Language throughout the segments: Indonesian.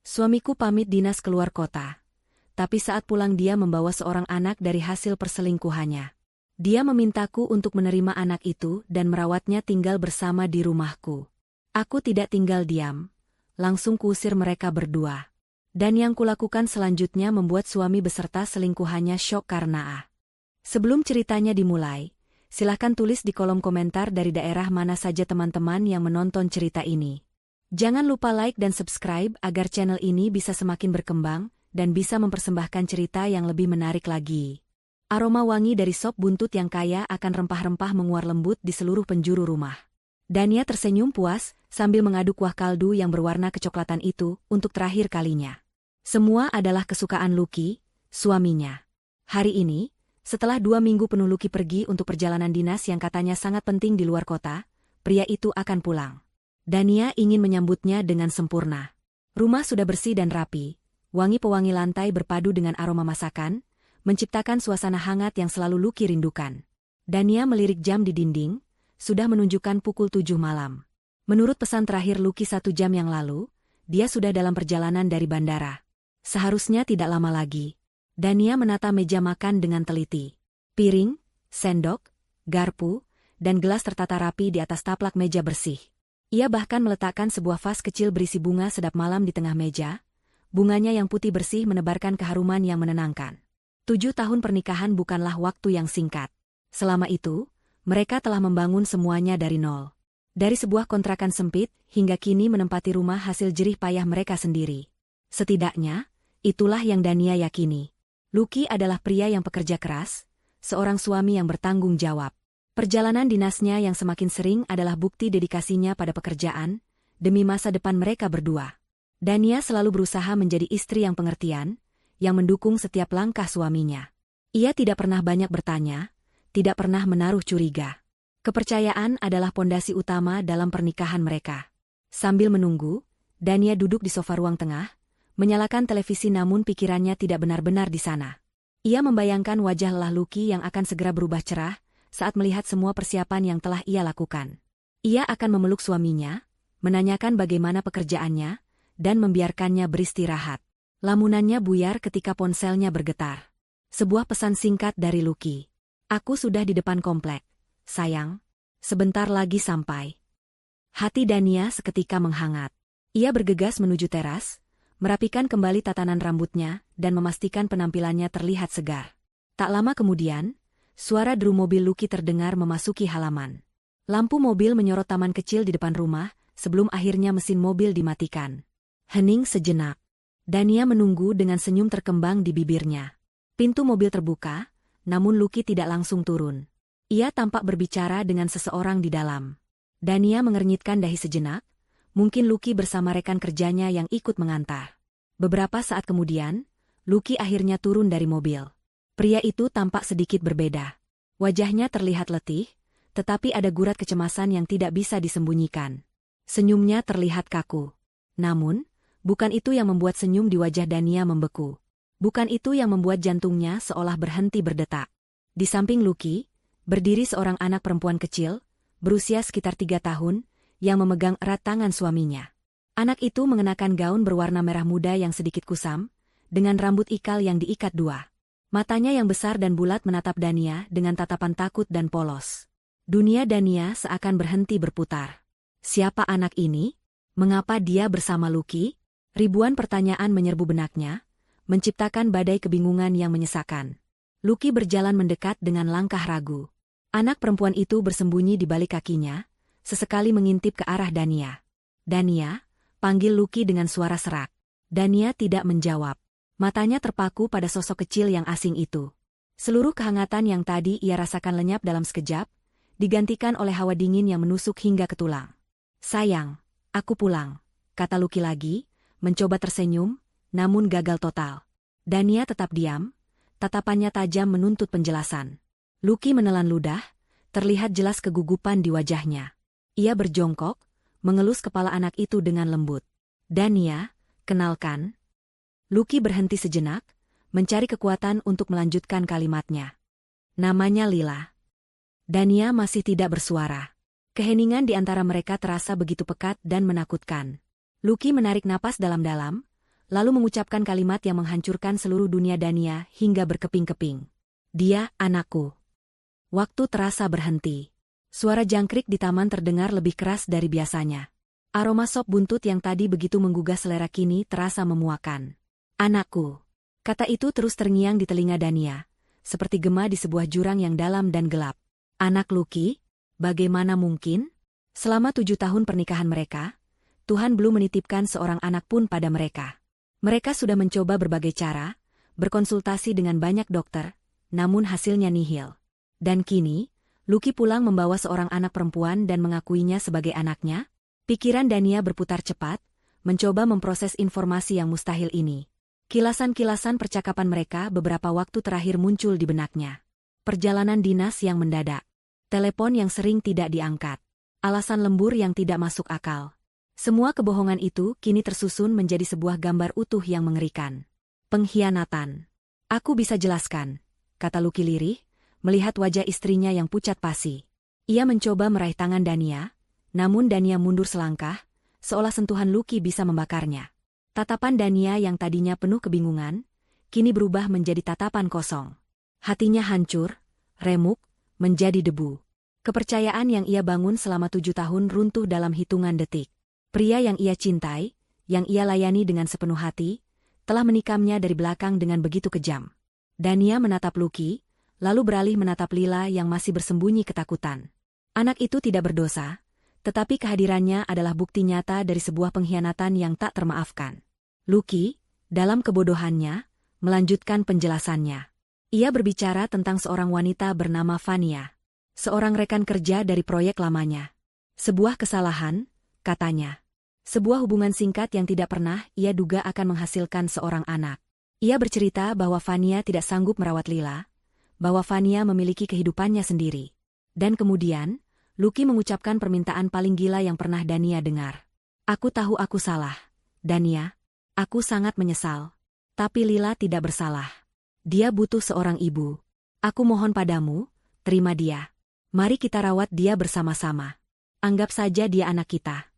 Suamiku pamit dinas keluar kota. Tapi saat pulang dia membawa seorang anak dari hasil perselingkuhannya. Dia memintaku untuk menerima anak itu dan merawatnya tinggal bersama di rumahku. Aku tidak tinggal diam. Langsung kuusir mereka berdua. Dan yang kulakukan selanjutnya membuat suami beserta selingkuhannya syok karena Sebelum ceritanya dimulai, silahkan tulis di kolom komentar dari daerah mana saja teman-teman yang menonton cerita ini. Jangan lupa like dan subscribe agar channel ini bisa semakin berkembang dan bisa mempersembahkan cerita yang lebih menarik lagi. Aroma wangi dari sop buntut yang kaya akan rempah-rempah menguar lembut di seluruh penjuru rumah. Dania tersenyum puas sambil mengaduk kuah kaldu yang berwarna kecoklatan itu untuk terakhir kalinya. Semua adalah kesukaan Lucky, suaminya. Hari ini, setelah 2 minggu penuh Lucky pergi untuk perjalanan dinas yang katanya sangat penting di luar kota, pria itu akan pulang. Dania ingin menyambutnya dengan sempurna. Rumah sudah bersih dan rapi, wangi pewangi lantai berpadu dengan aroma masakan, menciptakan suasana hangat yang selalu Lucky rindukan. Dania melirik jam di dinding, sudah menunjukkan pukul 7 malam. Menurut pesan terakhir Lucky 1 jam yang lalu, dia sudah dalam perjalanan dari bandara. Seharusnya tidak lama lagi. Dania menata meja makan dengan teliti. Piring, sendok, garpu, dan gelas tertata rapi di atas taplak meja bersih. Ia bahkan meletakkan sebuah vas kecil berisi bunga sedap malam di tengah meja. Bunganya yang putih bersih menebarkan keharuman yang menenangkan. 7 tahun pernikahan bukanlah waktu yang singkat. Selama itu, mereka telah membangun semuanya dari nol. Dari sebuah kontrakan sempit, hingga kini menempati rumah hasil jerih payah mereka sendiri. Setidaknya, itulah yang Dania yakini. Lucky adalah pria yang pekerja keras, seorang suami yang bertanggung jawab. Perjalanan dinasnya yang semakin sering adalah bukti dedikasinya pada pekerjaan, demi masa depan mereka berdua. Dania selalu berusaha menjadi istri yang pengertian, yang mendukung setiap langkah suaminya. Ia tidak pernah banyak bertanya, tidak pernah menaruh curiga. Kepercayaan adalah pondasi utama dalam pernikahan mereka. Sambil menunggu, Dania duduk di sofa ruang tengah, menyalakan televisi namun pikirannya tidak benar-benar di sana. Ia membayangkan wajah lelah Lucky yang akan segera berubah cerah, saat melihat semua persiapan yang telah ia lakukan. Ia akan memeluk suaminya, menanyakan bagaimana pekerjaannya, dan membiarkannya beristirahat. Lamunannya buyar ketika ponselnya bergetar. Sebuah pesan singkat dari Lucky. Aku sudah di depan komplek. Sayang, sebentar lagi sampai. Hati Dania seketika menghangat. Ia bergegas menuju teras, merapikan kembali tatanan rambutnya, dan memastikan penampilannya terlihat segar. Tak lama kemudian, suara deru mobil Lucky terdengar memasuki halaman. Lampu mobil menyorot taman kecil di depan rumah, sebelum akhirnya mesin mobil dimatikan. Hening sejenak. Dania menunggu dengan senyum terkembang di bibirnya. Pintu mobil terbuka, namun Lucky tidak langsung turun. Ia tampak berbicara dengan seseorang di dalam. Dania mengernyitkan dahi sejenak, mungkin Lucky bersama rekan kerjanya yang ikut mengantar. Beberapa saat kemudian, Lucky akhirnya turun dari mobil. Pria itu tampak sedikit berbeda. Wajahnya terlihat letih, tetapi ada gurat kecemasan yang tidak bisa disembunyikan. Senyumnya terlihat kaku. Namun, bukan itu yang membuat senyum di wajah Dania membeku. Bukan itu yang membuat jantungnya seolah berhenti berdetak. Di samping Lucky, berdiri seorang anak perempuan kecil, berusia sekitar 3 tahun, yang memegang erat tangan suaminya. Anak itu mengenakan gaun berwarna merah muda yang sedikit kusam, dengan rambut ikal yang diikat 2. Matanya yang besar dan bulat menatap Dania dengan tatapan takut dan polos. Dunia Dania seakan berhenti berputar. Siapa anak ini? Mengapa dia bersama Lucky? Ribuan pertanyaan menyerbu benaknya, menciptakan badai kebingungan yang menyesakan. Lucky berjalan mendekat dengan langkah ragu. Anak perempuan itu bersembunyi di balik kakinya, sesekali mengintip ke arah Dania. Dania, panggil Lucky dengan suara serak. Dania tidak menjawab. Matanya terpaku pada sosok kecil yang asing itu. Seluruh kehangatan yang tadi ia rasakan lenyap dalam sekejap, digantikan oleh hawa dingin yang menusuk hingga ke tulang. Sayang, aku pulang, kata Lucky lagi, mencoba tersenyum, namun gagal total. Dania tetap diam, tatapannya tajam menuntut penjelasan. Lucky menelan ludah, terlihat jelas kegugupan di wajahnya. Ia berjongkok, mengelus kepala anak itu dengan lembut. Dania, kenalkan. Lucky berhenti sejenak, mencari kekuatan untuk melanjutkan kalimatnya. Namanya Lila. Dania masih tidak bersuara. Keheningan di antara mereka terasa begitu pekat dan menakutkan. Lucky menarik napas dalam-dalam, lalu mengucapkan kalimat yang menghancurkan seluruh dunia Dania hingga berkeping-keping. Dia, anakku. Waktu terasa berhenti. Suara jangkrik di taman terdengar lebih keras dari biasanya. Aroma sop buntut yang tadi begitu menggugah selera kini terasa memuakan. Anakku. Kata itu terus terngiang di telinga Dania, seperti gema di sebuah jurang yang dalam dan gelap. Anak Lucky? Bagaimana mungkin? Selama 7 tahun pernikahan mereka, Tuhan belum menitipkan seorang anak pun pada mereka. Mereka sudah mencoba berbagai cara, berkonsultasi dengan banyak dokter, namun hasilnya nihil. Dan kini, Lucky pulang membawa seorang anak perempuan dan mengakuinya sebagai anaknya? Pikiran Dania berputar cepat, mencoba memproses informasi yang mustahil ini. Kilasan-kilasan percakapan mereka beberapa waktu terakhir muncul di benaknya. Perjalanan dinas yang mendadak. Telepon yang sering tidak diangkat. Alasan lembur yang tidak masuk akal. Semua kebohongan itu kini tersusun menjadi sebuah gambar utuh yang mengerikan. Pengkhianatan. Aku bisa jelaskan, kata Lucky lirih, melihat wajah istrinya yang pucat pasi. Ia mencoba meraih tangan Dania, namun Dania mundur selangkah, seolah sentuhan Lucky bisa membakarnya. Tatapan Dania yang tadinya penuh kebingungan, kini berubah menjadi tatapan kosong. Hatinya hancur, remuk, menjadi debu. Kepercayaan yang ia bangun selama 7 tahun runtuh dalam hitungan detik. Pria yang ia cintai, yang ia layani dengan sepenuh hati, telah menikamnya dari belakang dengan begitu kejam. Dania menatap Lucky, lalu beralih menatap Lila yang masih bersembunyi ketakutan. Anak itu tidak berdosa, tetapi kehadirannya adalah bukti nyata dari sebuah pengkhianatan yang tak termaafkan. Lucky, dalam kebodohannya, melanjutkan penjelasannya. Ia berbicara tentang seorang wanita bernama Vania. Seorang rekan kerja dari proyek lamanya. Sebuah kesalahan, katanya. Sebuah hubungan singkat yang tidak pernah ia duga akan menghasilkan seorang anak. Ia bercerita bahwa Vania tidak sanggup merawat Lila, bahwa Vania memiliki kehidupannya sendiri. Dan kemudian, Lucky mengucapkan permintaan paling gila yang pernah Dania dengar. Aku tahu aku salah, Dania. Aku sangat menyesal. Tapi Lila tidak bersalah. Dia butuh seorang ibu. Aku mohon padamu, terima dia. Mari kita rawat dia bersama-sama. Anggap saja dia anak kita.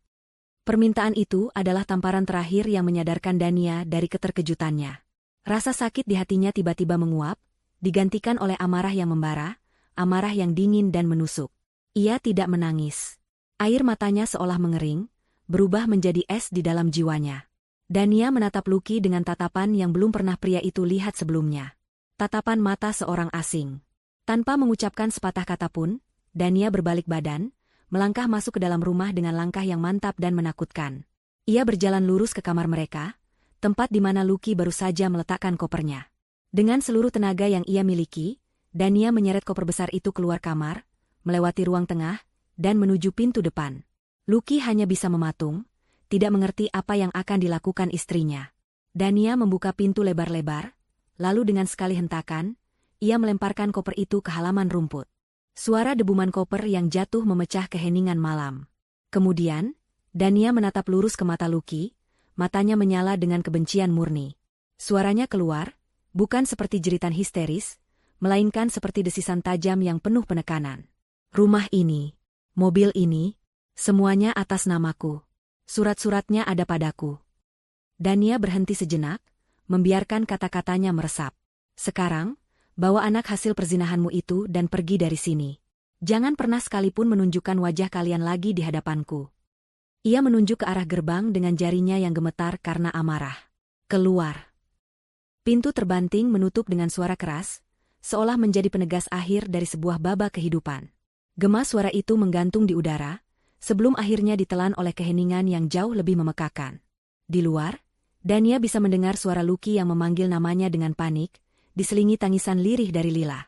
Permintaan itu adalah tamparan terakhir yang menyadarkan Dania dari keterkejutannya. Rasa sakit di hatinya tiba-tiba menguap, digantikan oleh amarah yang membara, amarah yang dingin dan menusuk. Ia tidak menangis. Air matanya seolah mengering, berubah menjadi es di dalam jiwanya. Dania menatap Lucky dengan tatapan yang belum pernah pria itu lihat sebelumnya. Tatapan mata seorang asing. Tanpa mengucapkan sepatah kata pun, Dania berbalik badan, melangkah masuk ke dalam rumah dengan langkah yang mantap dan menakutkan. Ia berjalan lurus ke kamar mereka, tempat di mana Lucky baru saja meletakkan kopernya. Dengan seluruh tenaga yang ia miliki, Dania menyeret koper besar itu keluar kamar, melewati ruang tengah, dan menuju pintu depan. Lucky hanya bisa mematung, tidak mengerti apa yang akan dilakukan istrinya. Dania membuka pintu lebar-lebar, lalu dengan sekali hentakan, ia melemparkan koper itu ke halaman rumput. Suara debuman koper yang jatuh memecah keheningan malam. Kemudian, Dania menatap lurus ke mata Lucky, matanya menyala dengan kebencian murni. Suaranya keluar, bukan seperti jeritan histeris, melainkan seperti desisan tajam yang penuh penekanan. Rumah ini, mobil ini, semuanya atas namaku. Surat-suratnya ada padaku. Dania berhenti sejenak, membiarkan kata-katanya meresap. Sekarang, bawa anak hasil perzinahanmu itu dan pergi dari sini. Jangan pernah sekalipun menunjukkan wajah kalian lagi di hadapanku. Ia menunjuk ke arah gerbang dengan jarinya yang gemetar karena amarah. Keluar. Pintu terbanting menutup dengan suara keras, seolah menjadi penegas akhir dari sebuah babak kehidupan. Gema suara itu menggantung di udara, sebelum akhirnya ditelan oleh keheningan yang jauh lebih memekakan. Di luar, Dania bisa mendengar suara Lucky yang memanggil namanya dengan panik, diselingi tangisan lirih dari Lila.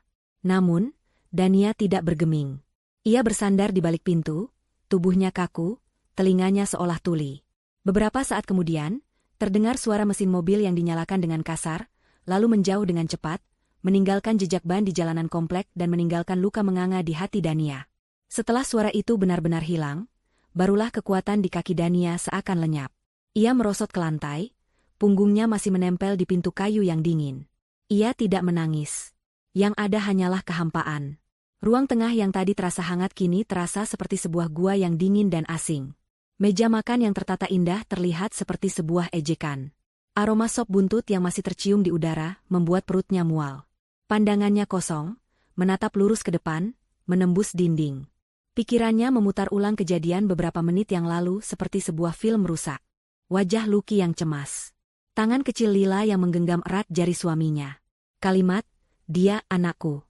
Namun, Dania tidak bergeming. Ia bersandar di balik pintu, tubuhnya kaku, telinganya seolah tuli. Beberapa saat kemudian, terdengar suara mesin mobil yang dinyalakan dengan kasar, lalu menjauh dengan cepat, meninggalkan jejak ban di jalanan komplek dan meninggalkan luka menganga di hati Dania. Setelah suara itu benar-benar hilang, barulah kekuatan di kaki Dania seakan lenyap. Ia merosot ke lantai, punggungnya masih menempel di pintu kayu yang dingin. Ia tidak menangis. Yang ada hanyalah kehampaan. Ruang tengah yang tadi terasa hangat kini terasa seperti sebuah gua yang dingin dan asing. Meja makan yang tertata indah terlihat seperti sebuah ejekan. Aroma sop buntut yang masih tercium di udara membuat perutnya mual. Pandangannya kosong, menatap lurus ke depan, menembus dinding. Pikirannya memutar ulang kejadian beberapa menit yang lalu seperti sebuah film rusak. Wajah Lucky yang cemas. Tangan kecil Lila yang menggenggam erat jari suaminya. Kalimat, "Dia anakku."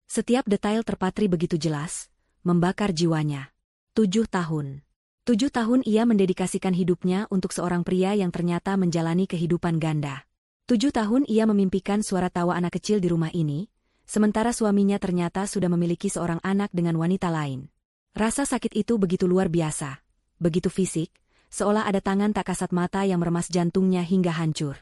Setiap detail terpatri begitu jelas, membakar jiwanya. 7 tahun. 7 tahun ia mendedikasikan hidupnya untuk seorang pria yang ternyata menjalani kehidupan ganda. 7 tahun ia memimpikan suara tawa anak kecil di rumah ini, sementara suaminya ternyata sudah memiliki seorang anak dengan wanita lain. Rasa sakit itu begitu luar biasa, begitu fisik, seolah ada tangan tak kasat mata yang meremas jantungnya hingga hancur.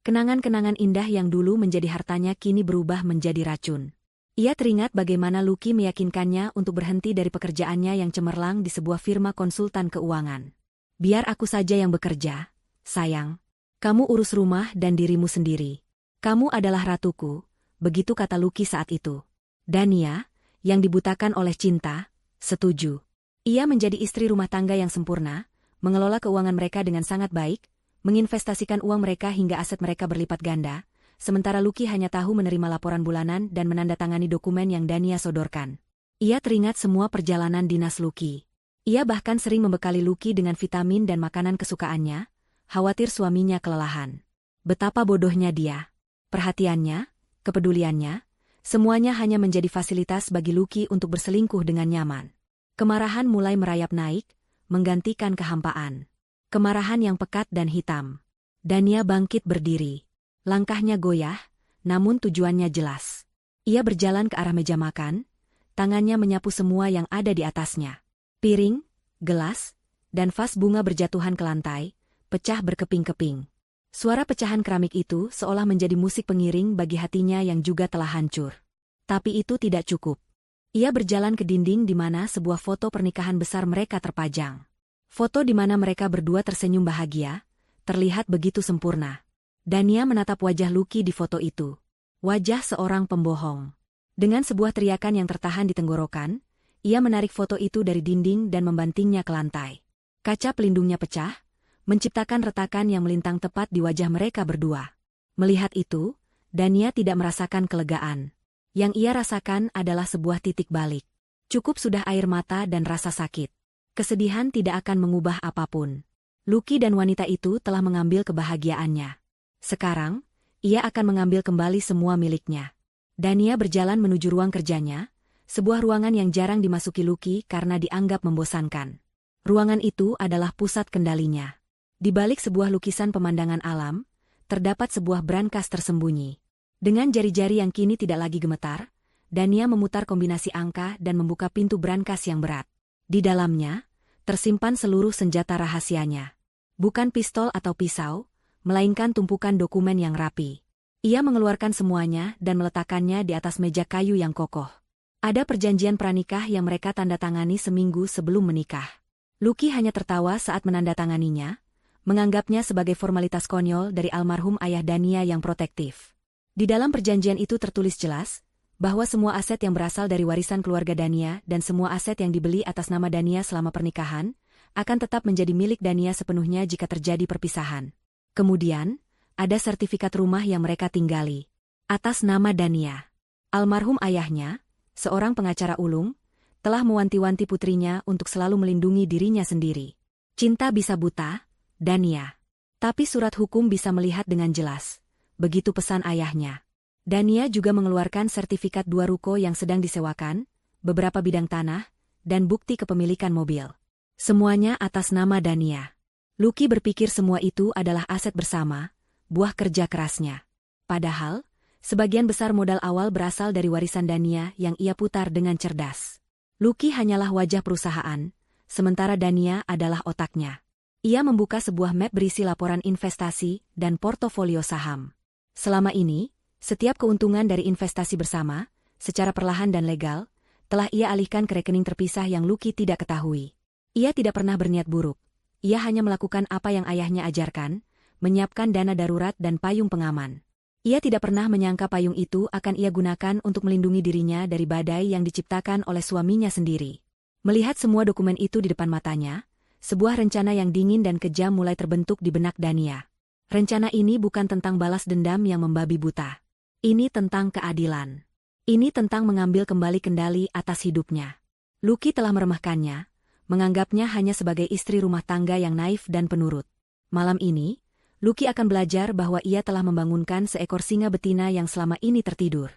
Kenangan-kenangan indah yang dulu menjadi hartanya kini berubah menjadi racun. Ia teringat bagaimana Lucky meyakinkannya untuk berhenti dari pekerjaannya yang cemerlang di sebuah firma konsultan keuangan. "Biar aku saja yang bekerja, sayang. Kamu urus rumah dan dirimu sendiri. Kamu adalah ratuku," begitu kata Lucky saat itu. Dania, yang dibutakan oleh cinta, setuju. Ia menjadi istri rumah tangga yang sempurna, mengelola keuangan mereka dengan sangat baik, menginvestasikan uang mereka hingga aset mereka berlipat ganda, sementara Lucky hanya tahu menerima laporan bulanan dan menandatangani dokumen yang Dania sodorkan. Ia teringat semua perjalanan dinas Lucky. Ia bahkan sering membekali Lucky dengan vitamin dan makanan kesukaannya, khawatir suaminya kelelahan. Betapa bodohnya dia. Perhatiannya, kepeduliannya, semuanya hanya menjadi fasilitas bagi Lucky untuk berselingkuh dengan nyaman. Kemarahan mulai merayap naik, menggantikan kehampaan. Kemarahan yang pekat dan hitam. Dania bangkit berdiri. Langkahnya goyah, namun tujuannya jelas. Ia berjalan ke arah meja makan, tangannya menyapu semua yang ada di atasnya. Piring, gelas, dan vas bunga berjatuhan ke lantai, pecah berkeping-keping. Suara pecahan keramik itu seolah menjadi musik pengiring bagi hatinya yang juga telah hancur. Tapi itu tidak cukup. Ia berjalan ke dinding di mana sebuah foto pernikahan besar mereka terpajang. Foto di mana mereka berdua tersenyum bahagia, terlihat begitu sempurna. Dania menatap wajah Lucky di foto itu. Wajah seorang pembohong. Dengan sebuah teriakan yang tertahan di tenggorokan, ia menarik foto itu dari dinding dan membantingnya ke lantai. Kaca pelindungnya pecah, menciptakan retakan yang melintang tepat di wajah mereka berdua. Melihat itu, Dania tidak merasakan kelegaan. Yang ia rasakan adalah sebuah titik balik. Cukup sudah air mata dan rasa sakit. Kesedihan tidak akan mengubah apapun. Lucky dan wanita itu telah mengambil kebahagiaannya. Sekarang, ia akan mengambil kembali semua miliknya. Dania berjalan menuju ruang kerjanya, sebuah ruangan yang jarang dimasuki Lucky karena dianggap membosankan. Ruangan itu adalah pusat kendalinya. Di balik sebuah lukisan pemandangan alam, terdapat sebuah brankas tersembunyi. Dengan jari-jari yang kini tidak lagi gemetar, Dania memutar kombinasi angka dan membuka pintu brankas yang berat. Di dalamnya, tersimpan seluruh senjata rahasianya. Bukan pistol atau pisau, melainkan tumpukan dokumen yang rapi. Ia mengeluarkan semuanya dan meletakkannya di atas meja kayu yang kokoh. Ada perjanjian pranikah yang mereka tanda tangani seminggu sebelum menikah. Lucky hanya tertawa saat menandatanganinya, menganggapnya sebagai formalitas konyol dari almarhum ayah Dania yang protektif. Di dalam perjanjian itu tertulis jelas, bahwa semua aset yang berasal dari warisan keluarga Dania dan semua aset yang dibeli atas nama Dania selama pernikahan, akan tetap menjadi milik Dania sepenuhnya jika terjadi perpisahan. Kemudian, ada sertifikat rumah yang mereka tinggali. Atas nama Dania. Almarhum ayahnya, seorang pengacara ulung, telah mewanti-wanti putrinya untuk selalu melindungi dirinya sendiri. Cinta bisa buta, Dania. Tapi surat hukum bisa melihat dengan jelas. Begitu pesan ayahnya. Dania juga mengeluarkan sertifikat 2 ruko yang sedang disewakan, beberapa bidang tanah, dan bukti kepemilikan mobil. Semuanya atas nama Dania. Lucky berpikir semua itu adalah aset bersama, buah kerja kerasnya. Padahal, sebagian besar modal awal berasal dari warisan Dania yang ia putar dengan cerdas. Lucky hanyalah wajah perusahaan, sementara Dania adalah otaknya. Ia membuka sebuah map berisi laporan investasi dan portofolio saham. Selama ini, setiap keuntungan dari investasi bersama, secara perlahan dan legal, telah ia alihkan ke rekening terpisah yang Lucky tidak ketahui. Ia tidak pernah berniat buruk. Ia hanya melakukan apa yang ayahnya ajarkan, menyiapkan dana darurat dan payung pengaman. Ia tidak pernah menyangka payung itu akan ia gunakan untuk melindungi dirinya dari badai yang diciptakan oleh suaminya sendiri. Melihat semua dokumen itu di depan matanya, sebuah rencana yang dingin dan kejam mulai terbentuk di benak Dania. Rencana ini bukan tentang balas dendam yang membabi buta. Ini tentang keadilan. Ini tentang mengambil kembali kendali atas hidupnya. Lucky telah meremehkannya, menganggapnya hanya sebagai istri rumah tangga yang naif dan penurut. Malam ini, Lucky akan belajar bahwa ia telah membangunkan seekor singa betina yang selama ini tertidur.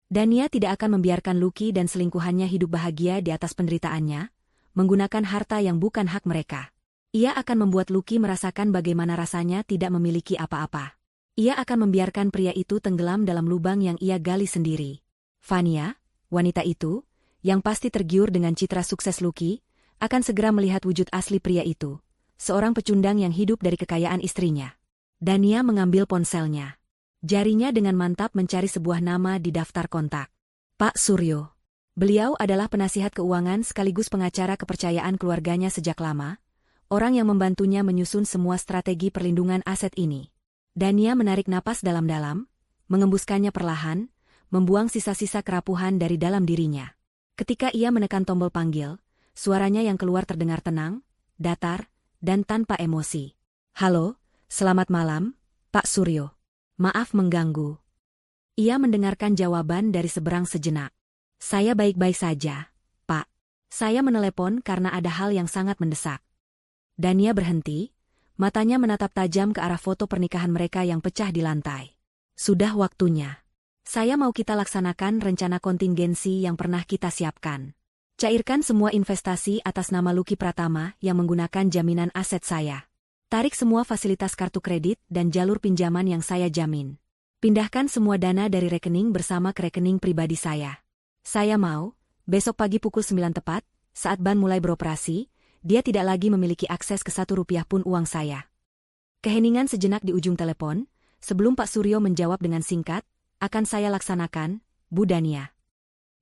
Dania tidak akan membiarkan Lucky dan selingkuhannya hidup bahagia di atas penderitaannya, menggunakan harta yang bukan hak mereka. Ia akan membuat Lucky merasakan bagaimana rasanya tidak memiliki apa-apa. Ia akan membiarkan pria itu tenggelam dalam lubang yang ia gali sendiri. Vania, wanita itu, yang pasti tergiur dengan citra sukses Lucky, akan segera melihat wujud asli pria itu, seorang pecundang yang hidup dari kekayaan istrinya. Dania mengambil ponselnya. Jarinya dengan mantap mencari sebuah nama di daftar kontak. Pak Suryo. Beliau adalah penasihat keuangan sekaligus pengacara kepercayaan keluarganya sejak lama, orang yang membantunya menyusun semua strategi perlindungan aset ini. Dania menarik napas dalam-dalam, mengembuskannya perlahan, membuang sisa-sisa kerapuhan dari dalam dirinya. Ketika ia menekan tombol panggil, suaranya yang keluar terdengar tenang, datar, dan tanpa emosi. Halo, selamat malam, Pak Suryo. Maaf mengganggu. Ia mendengarkan jawaban dari seberang sejenak. Saya baik-baik saja, Pak. Saya menelepon karena ada hal yang sangat mendesak. Dania berhenti, matanya menatap tajam ke arah foto pernikahan mereka yang pecah di lantai. Sudah waktunya. Saya mau kita laksanakan rencana kontingensi yang pernah kita siapkan. Cairkan semua investasi atas nama Lucky Pratama yang menggunakan jaminan aset saya. Tarik semua fasilitas kartu kredit dan jalur pinjaman yang saya jamin. Pindahkan semua dana dari rekening bersama ke rekening pribadi saya. Saya mau, besok pagi pukul 9 tepat, saat ban mulai beroperasi, dia tidak lagi memiliki akses ke Rp1 pun uang saya. Keheningan sejenak di ujung telepon, sebelum Pak Suryo menjawab dengan singkat, akan saya laksanakan, Bu Dania.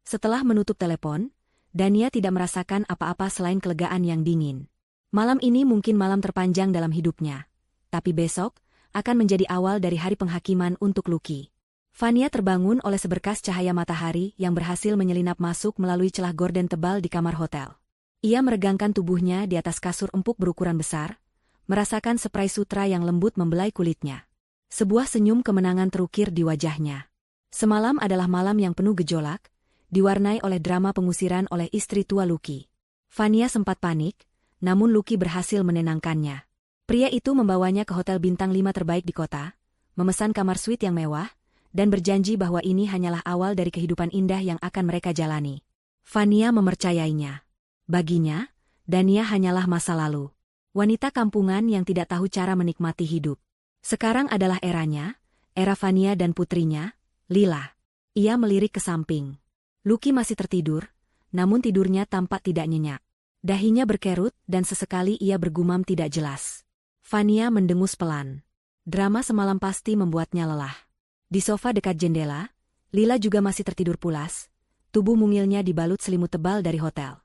Setelah menutup telepon, Dania tidak merasakan apa-apa selain kelegaan yang dingin. Malam ini mungkin malam terpanjang dalam hidupnya. Tapi besok, akan menjadi awal dari hari penghakiman untuk Lucky. Vania terbangun oleh seberkas cahaya matahari yang berhasil menyelinap masuk melalui celah gorden tebal di kamar hotel. Ia meregangkan tubuhnya di atas kasur empuk berukuran besar, merasakan spray sutra yang lembut membelai kulitnya. Sebuah senyum kemenangan terukir di wajahnya. Semalam adalah malam yang penuh gejolak, diwarnai oleh drama pengusiran oleh istri tua Lucky. Vania sempat panik, namun Lucky berhasil menenangkannya. Pria itu membawanya ke hotel bintang 5 terbaik di kota, memesan kamar suite yang mewah, dan berjanji bahwa ini hanyalah awal dari kehidupan indah yang akan mereka jalani. Vania mempercayainya. Baginya, Dania hanyalah masa lalu. Wanita kampungan yang tidak tahu cara menikmati hidup. Sekarang adalah eranya, era Vania dan putrinya, Lila. Ia melirik ke samping. Lucky masih tertidur, namun tidurnya tampak tidak nyenyak. Dahinya berkerut dan sesekali ia bergumam tidak jelas. Vania mendengus pelan. Drama semalam pasti membuatnya lelah. Di sofa dekat jendela, Lila juga masih tertidur pulas, tubuh mungilnya dibalut selimut tebal dari hotel.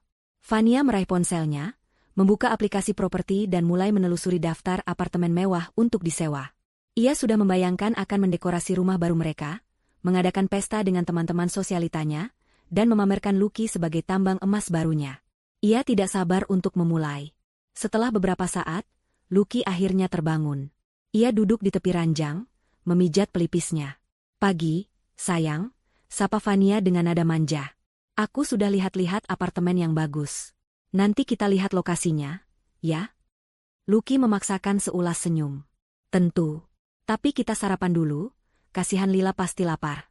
Vania meraih ponselnya, membuka aplikasi properti dan mulai menelusuri daftar apartemen mewah untuk disewa. Ia sudah membayangkan akan mendekorasi rumah baru mereka, mengadakan pesta dengan teman-teman sosialitanya, dan memamerkan Lucky sebagai tambang emas barunya. Ia tidak sabar untuk memulai. Setelah beberapa saat, Lucky akhirnya terbangun. Ia duduk di tepi ranjang, memijat pelipisnya. Pagi, sayang, sapa Vania dengan nada manja. Aku sudah lihat-lihat apartemen yang bagus. Nanti kita lihat lokasinya, ya? Lucky memaksakan seulas senyum. Tentu. Tapi kita sarapan dulu, kasihan Lila pasti lapar.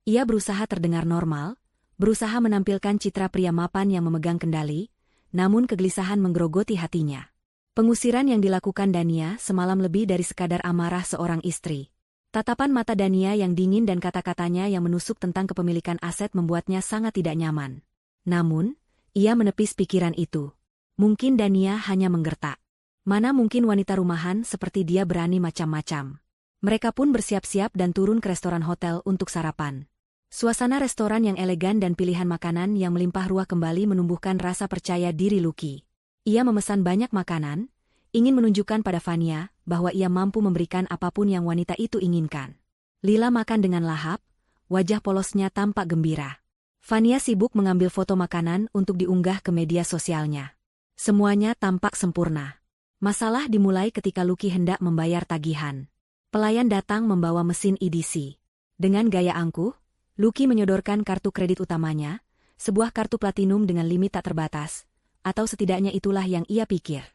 Ia berusaha terdengar normal, berusaha menampilkan citra pria mapan yang memegang kendali, namun kegelisahan menggerogoti hatinya. Pengusiran yang dilakukan Dania semalam lebih dari sekadar amarah seorang istri. Tatapan mata Dania yang dingin dan kata-katanya yang menusuk tentang kepemilikan aset membuatnya sangat tidak nyaman. Namun, ia menepis pikiran itu. Mungkin Dania hanya menggertak. Mana mungkin wanita rumahan seperti dia berani macam-macam. Mereka pun bersiap-siap dan turun ke restoran hotel untuk sarapan. Suasana restoran yang elegan dan pilihan makanan yang melimpah ruah kembali menumbuhkan rasa percaya diri Lucky. Ia memesan banyak makanan, ingin menunjukkan pada Vania bahwa ia mampu memberikan apapun yang wanita itu inginkan. Lila makan dengan lahap, wajah polosnya tampak gembira. Vania sibuk mengambil foto makanan untuk diunggah ke media sosialnya. Semuanya tampak sempurna. Masalah dimulai ketika Lucky hendak membayar tagihan. Pelayan datang membawa mesin EDC. Dengan gaya angkuh, Lucky menyodorkan kartu kredit utamanya, sebuah kartu platinum dengan limit tak terbatas, atau setidaknya itulah yang ia pikir.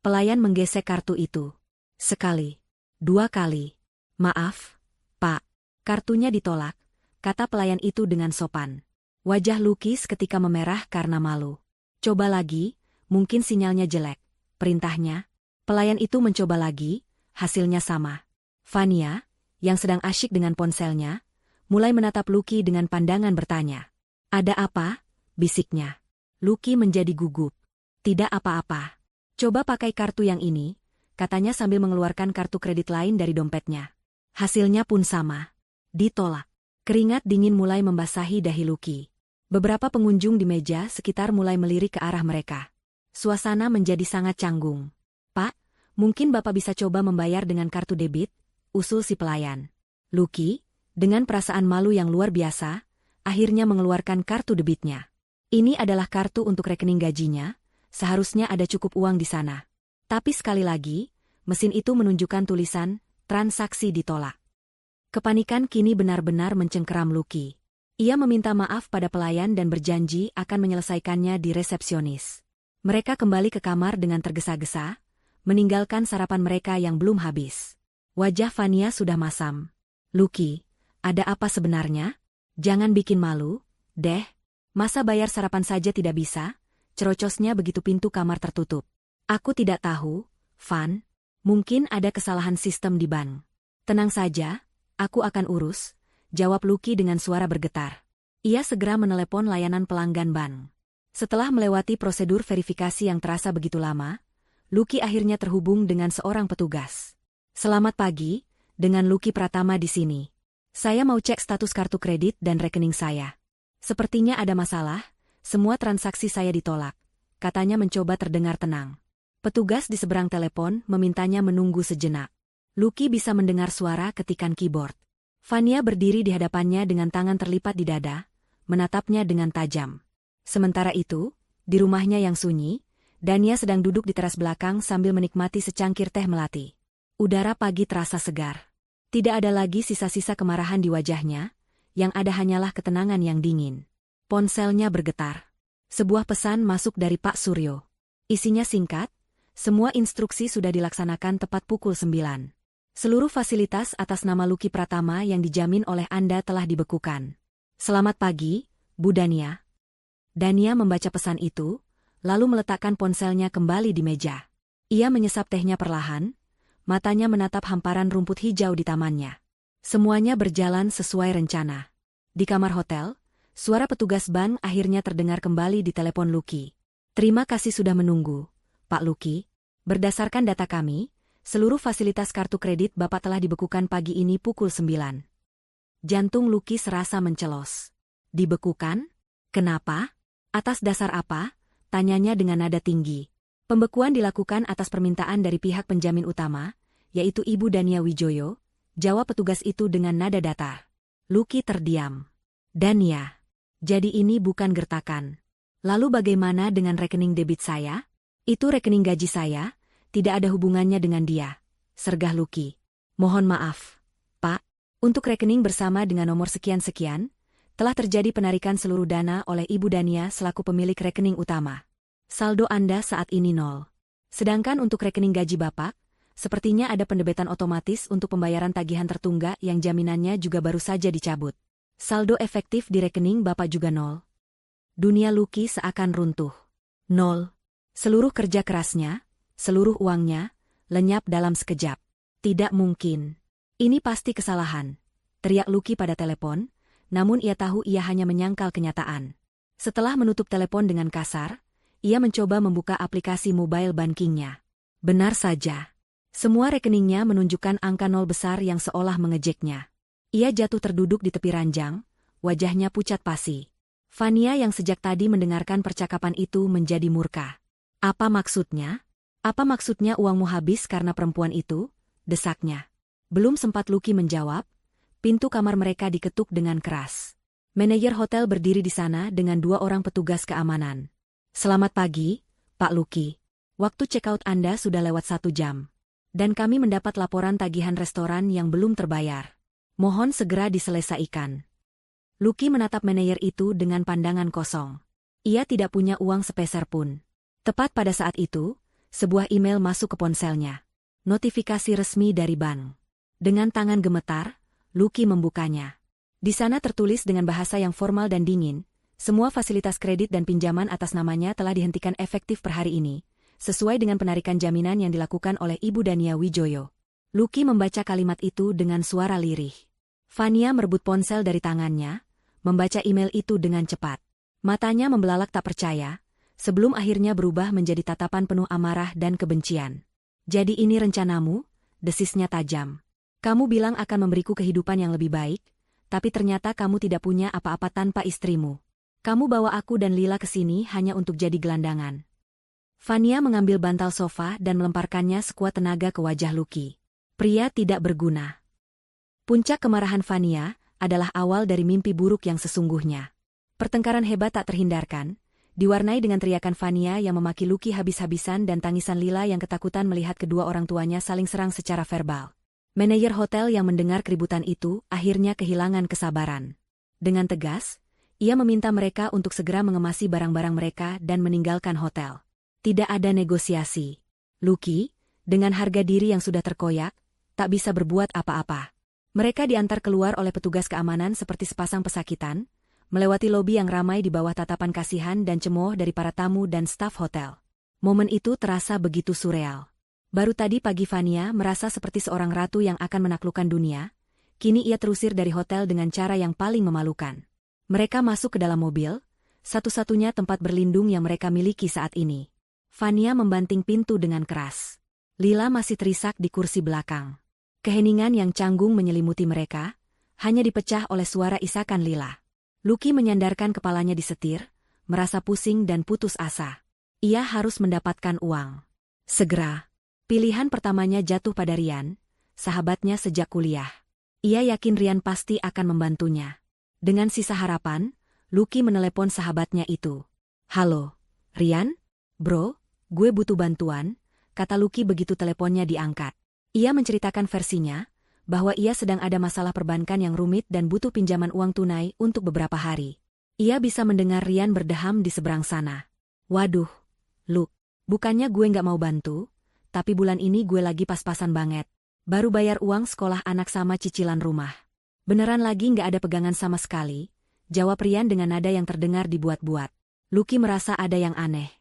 Pelayan menggesek kartu itu. Sekali. 2 kali. Maaf, Pak. Kartunya ditolak, kata pelayan itu dengan sopan. Wajah Lucky seketika memerah karena malu. Coba lagi, mungkin sinyalnya jelek. Perintahnya. Pelayan itu mencoba lagi, hasilnya sama. Vania, yang sedang asyik dengan ponselnya, mulai menatap Lucky dengan pandangan bertanya. Ada apa? Bisiknya. Lucky menjadi gugup. Tidak apa-apa. Coba pakai kartu yang ini, katanya sambil mengeluarkan kartu kredit lain dari dompetnya. Hasilnya pun sama. Ditolak. Keringat dingin mulai membasahi dahi Lucky. Beberapa pengunjung di meja sekitar mulai melirik ke arah mereka. Suasana menjadi sangat canggung. Pak, mungkin Bapak bisa coba membayar dengan kartu debit, usul si pelayan. Lucky, dengan perasaan malu yang luar biasa, akhirnya mengeluarkan kartu debitnya. Ini adalah kartu untuk rekening gajinya, seharusnya ada cukup uang di sana. Tapi sekali lagi, mesin itu menunjukkan tulisan, transaksi ditolak. Kepanikan kini benar-benar mencengkeram Lucky. Ia meminta maaf pada pelayan dan berjanji akan menyelesaikannya di resepsionis. Mereka kembali ke kamar dengan tergesa-gesa, meninggalkan sarapan mereka yang belum habis. Wajah Vania sudah masam. Lucky, ada apa sebenarnya? Jangan bikin malu, deh. Masa bayar sarapan saja tidak bisa? Cerocosnya begitu pintu kamar tertutup. Aku tidak tahu, Van. Mungkin ada kesalahan sistem di bank. Tenang saja, aku akan urus, jawab Lucky dengan suara bergetar. Ia segera menelepon layanan pelanggan bank. Setelah melewati prosedur verifikasi yang terasa begitu lama, Lucky akhirnya terhubung dengan seorang petugas. Selamat pagi, dengan Lucky Pratama di sini. Saya mau cek status kartu kredit dan rekening saya. Sepertinya ada masalah, semua transaksi saya ditolak. Katanya mencoba terdengar tenang. Petugas di seberang telepon memintanya menunggu sejenak. Lucky bisa mendengar suara ketikan keyboard. Vania berdiri di hadapannya dengan tangan terlipat di dada, menatapnya dengan tajam. Sementara itu, di rumahnya yang sunyi, Dania sedang duduk di teras belakang sambil menikmati secangkir teh melati. Udara pagi terasa segar. Tidak ada lagi sisa-sisa kemarahan di wajahnya, yang ada hanyalah ketenangan yang dingin. Ponselnya bergetar. Sebuah pesan masuk dari Pak Suryo. Isinya singkat, semua instruksi sudah dilaksanakan tepat pukul 9. Seluruh fasilitas atas nama Lucky Pratama yang dijamin oleh Anda telah dibekukan. Selamat pagi, Bu Dania. Dania membaca pesan itu, lalu meletakkan ponselnya kembali di meja. Ia menyesap tehnya perlahan, matanya menatap hamparan rumput hijau di tamannya. Semuanya berjalan sesuai rencana. Di kamar hotel, suara petugas bank akhirnya terdengar kembali di telepon Lucky. Terima kasih sudah menunggu, Pak Lucky. Berdasarkan data kami, seluruh fasilitas kartu kredit Bapak telah dibekukan pagi ini pukul 9. Jantung Lucky serasa mencelos. Dibekukan? Kenapa? Atas dasar apa? Tanyanya dengan nada tinggi. Pembekuan dilakukan atas permintaan dari pihak penjamin utama, yaitu Ibu Dania Wijoyo, jawab petugas itu dengan nada datar. Lucky terdiam. Dania, jadi ini bukan gertakan. Lalu bagaimana dengan rekening debit saya? Itu rekening gaji saya, tidak ada hubungannya dengan dia, sergah Lucky. Mohon maaf, Pak, untuk rekening bersama dengan nomor sekian-sekian, telah terjadi penarikan seluruh dana oleh Ibu Dania selaku pemilik rekening utama. Saldo Anda saat ini 0. Sedangkan untuk rekening gaji Bapak, sepertinya ada pendebetan otomatis untuk pembayaran tagihan tertunggak yang jaminannya juga baru saja dicabut. Saldo efektif di rekening Bapak juga 0. Dunia Lucky seakan runtuh. 0. Seluruh kerja kerasnya, seluruh uangnya, lenyap dalam sekejap. Tidak mungkin. Ini pasti kesalahan, teriak Lucky pada telepon, namun ia tahu ia hanya menyangkal kenyataan. Setelah menutup telepon dengan kasar, ia mencoba membuka aplikasi mobile bankingnya. Benar saja. Semua rekeningnya menunjukkan angka 0 besar yang seolah mengejeknya. Ia jatuh terduduk di tepi ranjang, wajahnya pucat pasi. Vania yang sejak tadi mendengarkan percakapan itu menjadi murka. Apa maksudnya? Apa maksudnya uangmu habis karena perempuan itu? Desaknya. Belum sempat Lucky menjawab, pintu kamar mereka diketuk dengan keras. Manajer hotel berdiri di sana dengan 2 orang petugas keamanan. Selamat pagi, Pak Lucky. Waktu check-out Anda sudah lewat 1 jam. Dan kami mendapat laporan tagihan restoran yang belum terbayar. Mohon segera diselesaikan. Lucky menatap manajer itu dengan pandangan kosong. Ia tidak punya uang sepeser pun. Tepat pada saat itu, sebuah email masuk ke ponselnya. Notifikasi resmi dari bank. Dengan tangan gemetar, Lucky membukanya. Di sana tertulis dengan bahasa yang formal dan dingin, semua fasilitas kredit dan pinjaman atas namanya telah dihentikan efektif per hari ini, sesuai dengan penarikan jaminan yang dilakukan oleh Ibu Dania Wijoyo. Lucky membaca kalimat itu dengan suara lirih. Fania merebut ponsel dari tangannya, membaca email itu dengan cepat. Matanya membelalak tak percaya, sebelum akhirnya berubah menjadi tatapan penuh amarah dan kebencian. Jadi ini rencanamu? Desisnya tajam. Kamu bilang akan memberiku kehidupan yang lebih baik, tapi ternyata kamu tidak punya apa-apa tanpa istrimu. Kamu bawa aku dan Lila ke sini hanya untuk jadi gelandangan. Fania mengambil bantal sofa dan melemparkannya sekuat tenaga ke wajah Lucky. Pria tidak berguna. Puncak kemarahan Fania adalah awal dari mimpi buruk yang sesungguhnya. Pertengkaran hebat tak terhindarkan, diwarnai dengan teriakan Fania yang memaki Lucky habis-habisan dan tangisan Lila yang ketakutan melihat kedua orang tuanya saling serang secara verbal. Manajer hotel yang mendengar keributan itu akhirnya kehilangan kesabaran. Dengan tegas, ia meminta mereka untuk segera mengemasi barang-barang mereka dan meninggalkan hotel. Tidak ada negosiasi. Lucky, dengan harga diri yang sudah terkoyak, tak bisa berbuat apa-apa. Mereka diantar keluar oleh petugas keamanan seperti sepasang pesakitan, melewati lobi yang ramai di bawah tatapan kasihan dan cemooh dari para tamu dan staf hotel. Momen itu terasa begitu surreal. Baru tadi pagi Fania merasa seperti seorang ratu yang akan menaklukkan dunia, kini ia terusir dari hotel dengan cara yang paling memalukan. Mereka masuk ke dalam mobil, satu-satunya tempat berlindung yang mereka miliki saat ini. Fania membanting pintu dengan keras. Lila masih terisak di kursi belakang. Keheningan yang canggung menyelimuti mereka, hanya dipecah oleh suara isakan Lila. Lucky menyandarkan kepalanya di setir, merasa pusing dan putus asa. Ia harus mendapatkan uang. Segera. Pilihan pertamanya jatuh pada Rian, sahabatnya sejak kuliah. Ia yakin Rian pasti akan membantunya. Dengan sisa harapan, Lucky menelepon sahabatnya itu. Halo, Rian? Bro, gue butuh bantuan, kata Lucky begitu teleponnya diangkat. Ia menceritakan versinya, bahwa ia sedang ada masalah perbankan yang rumit dan butuh pinjaman uang tunai untuk beberapa hari. Ia bisa mendengar Rian berdeham di seberang sana. Waduh, Luke, bukannya gue nggak mau bantu, tapi bulan ini gue lagi pas-pasan banget. Baru bayar uang sekolah anak sama cicilan rumah. Beneran lagi nggak ada pegangan sama sekali, jawab Rian dengan nada yang terdengar dibuat-buat. Lucky merasa ada yang aneh.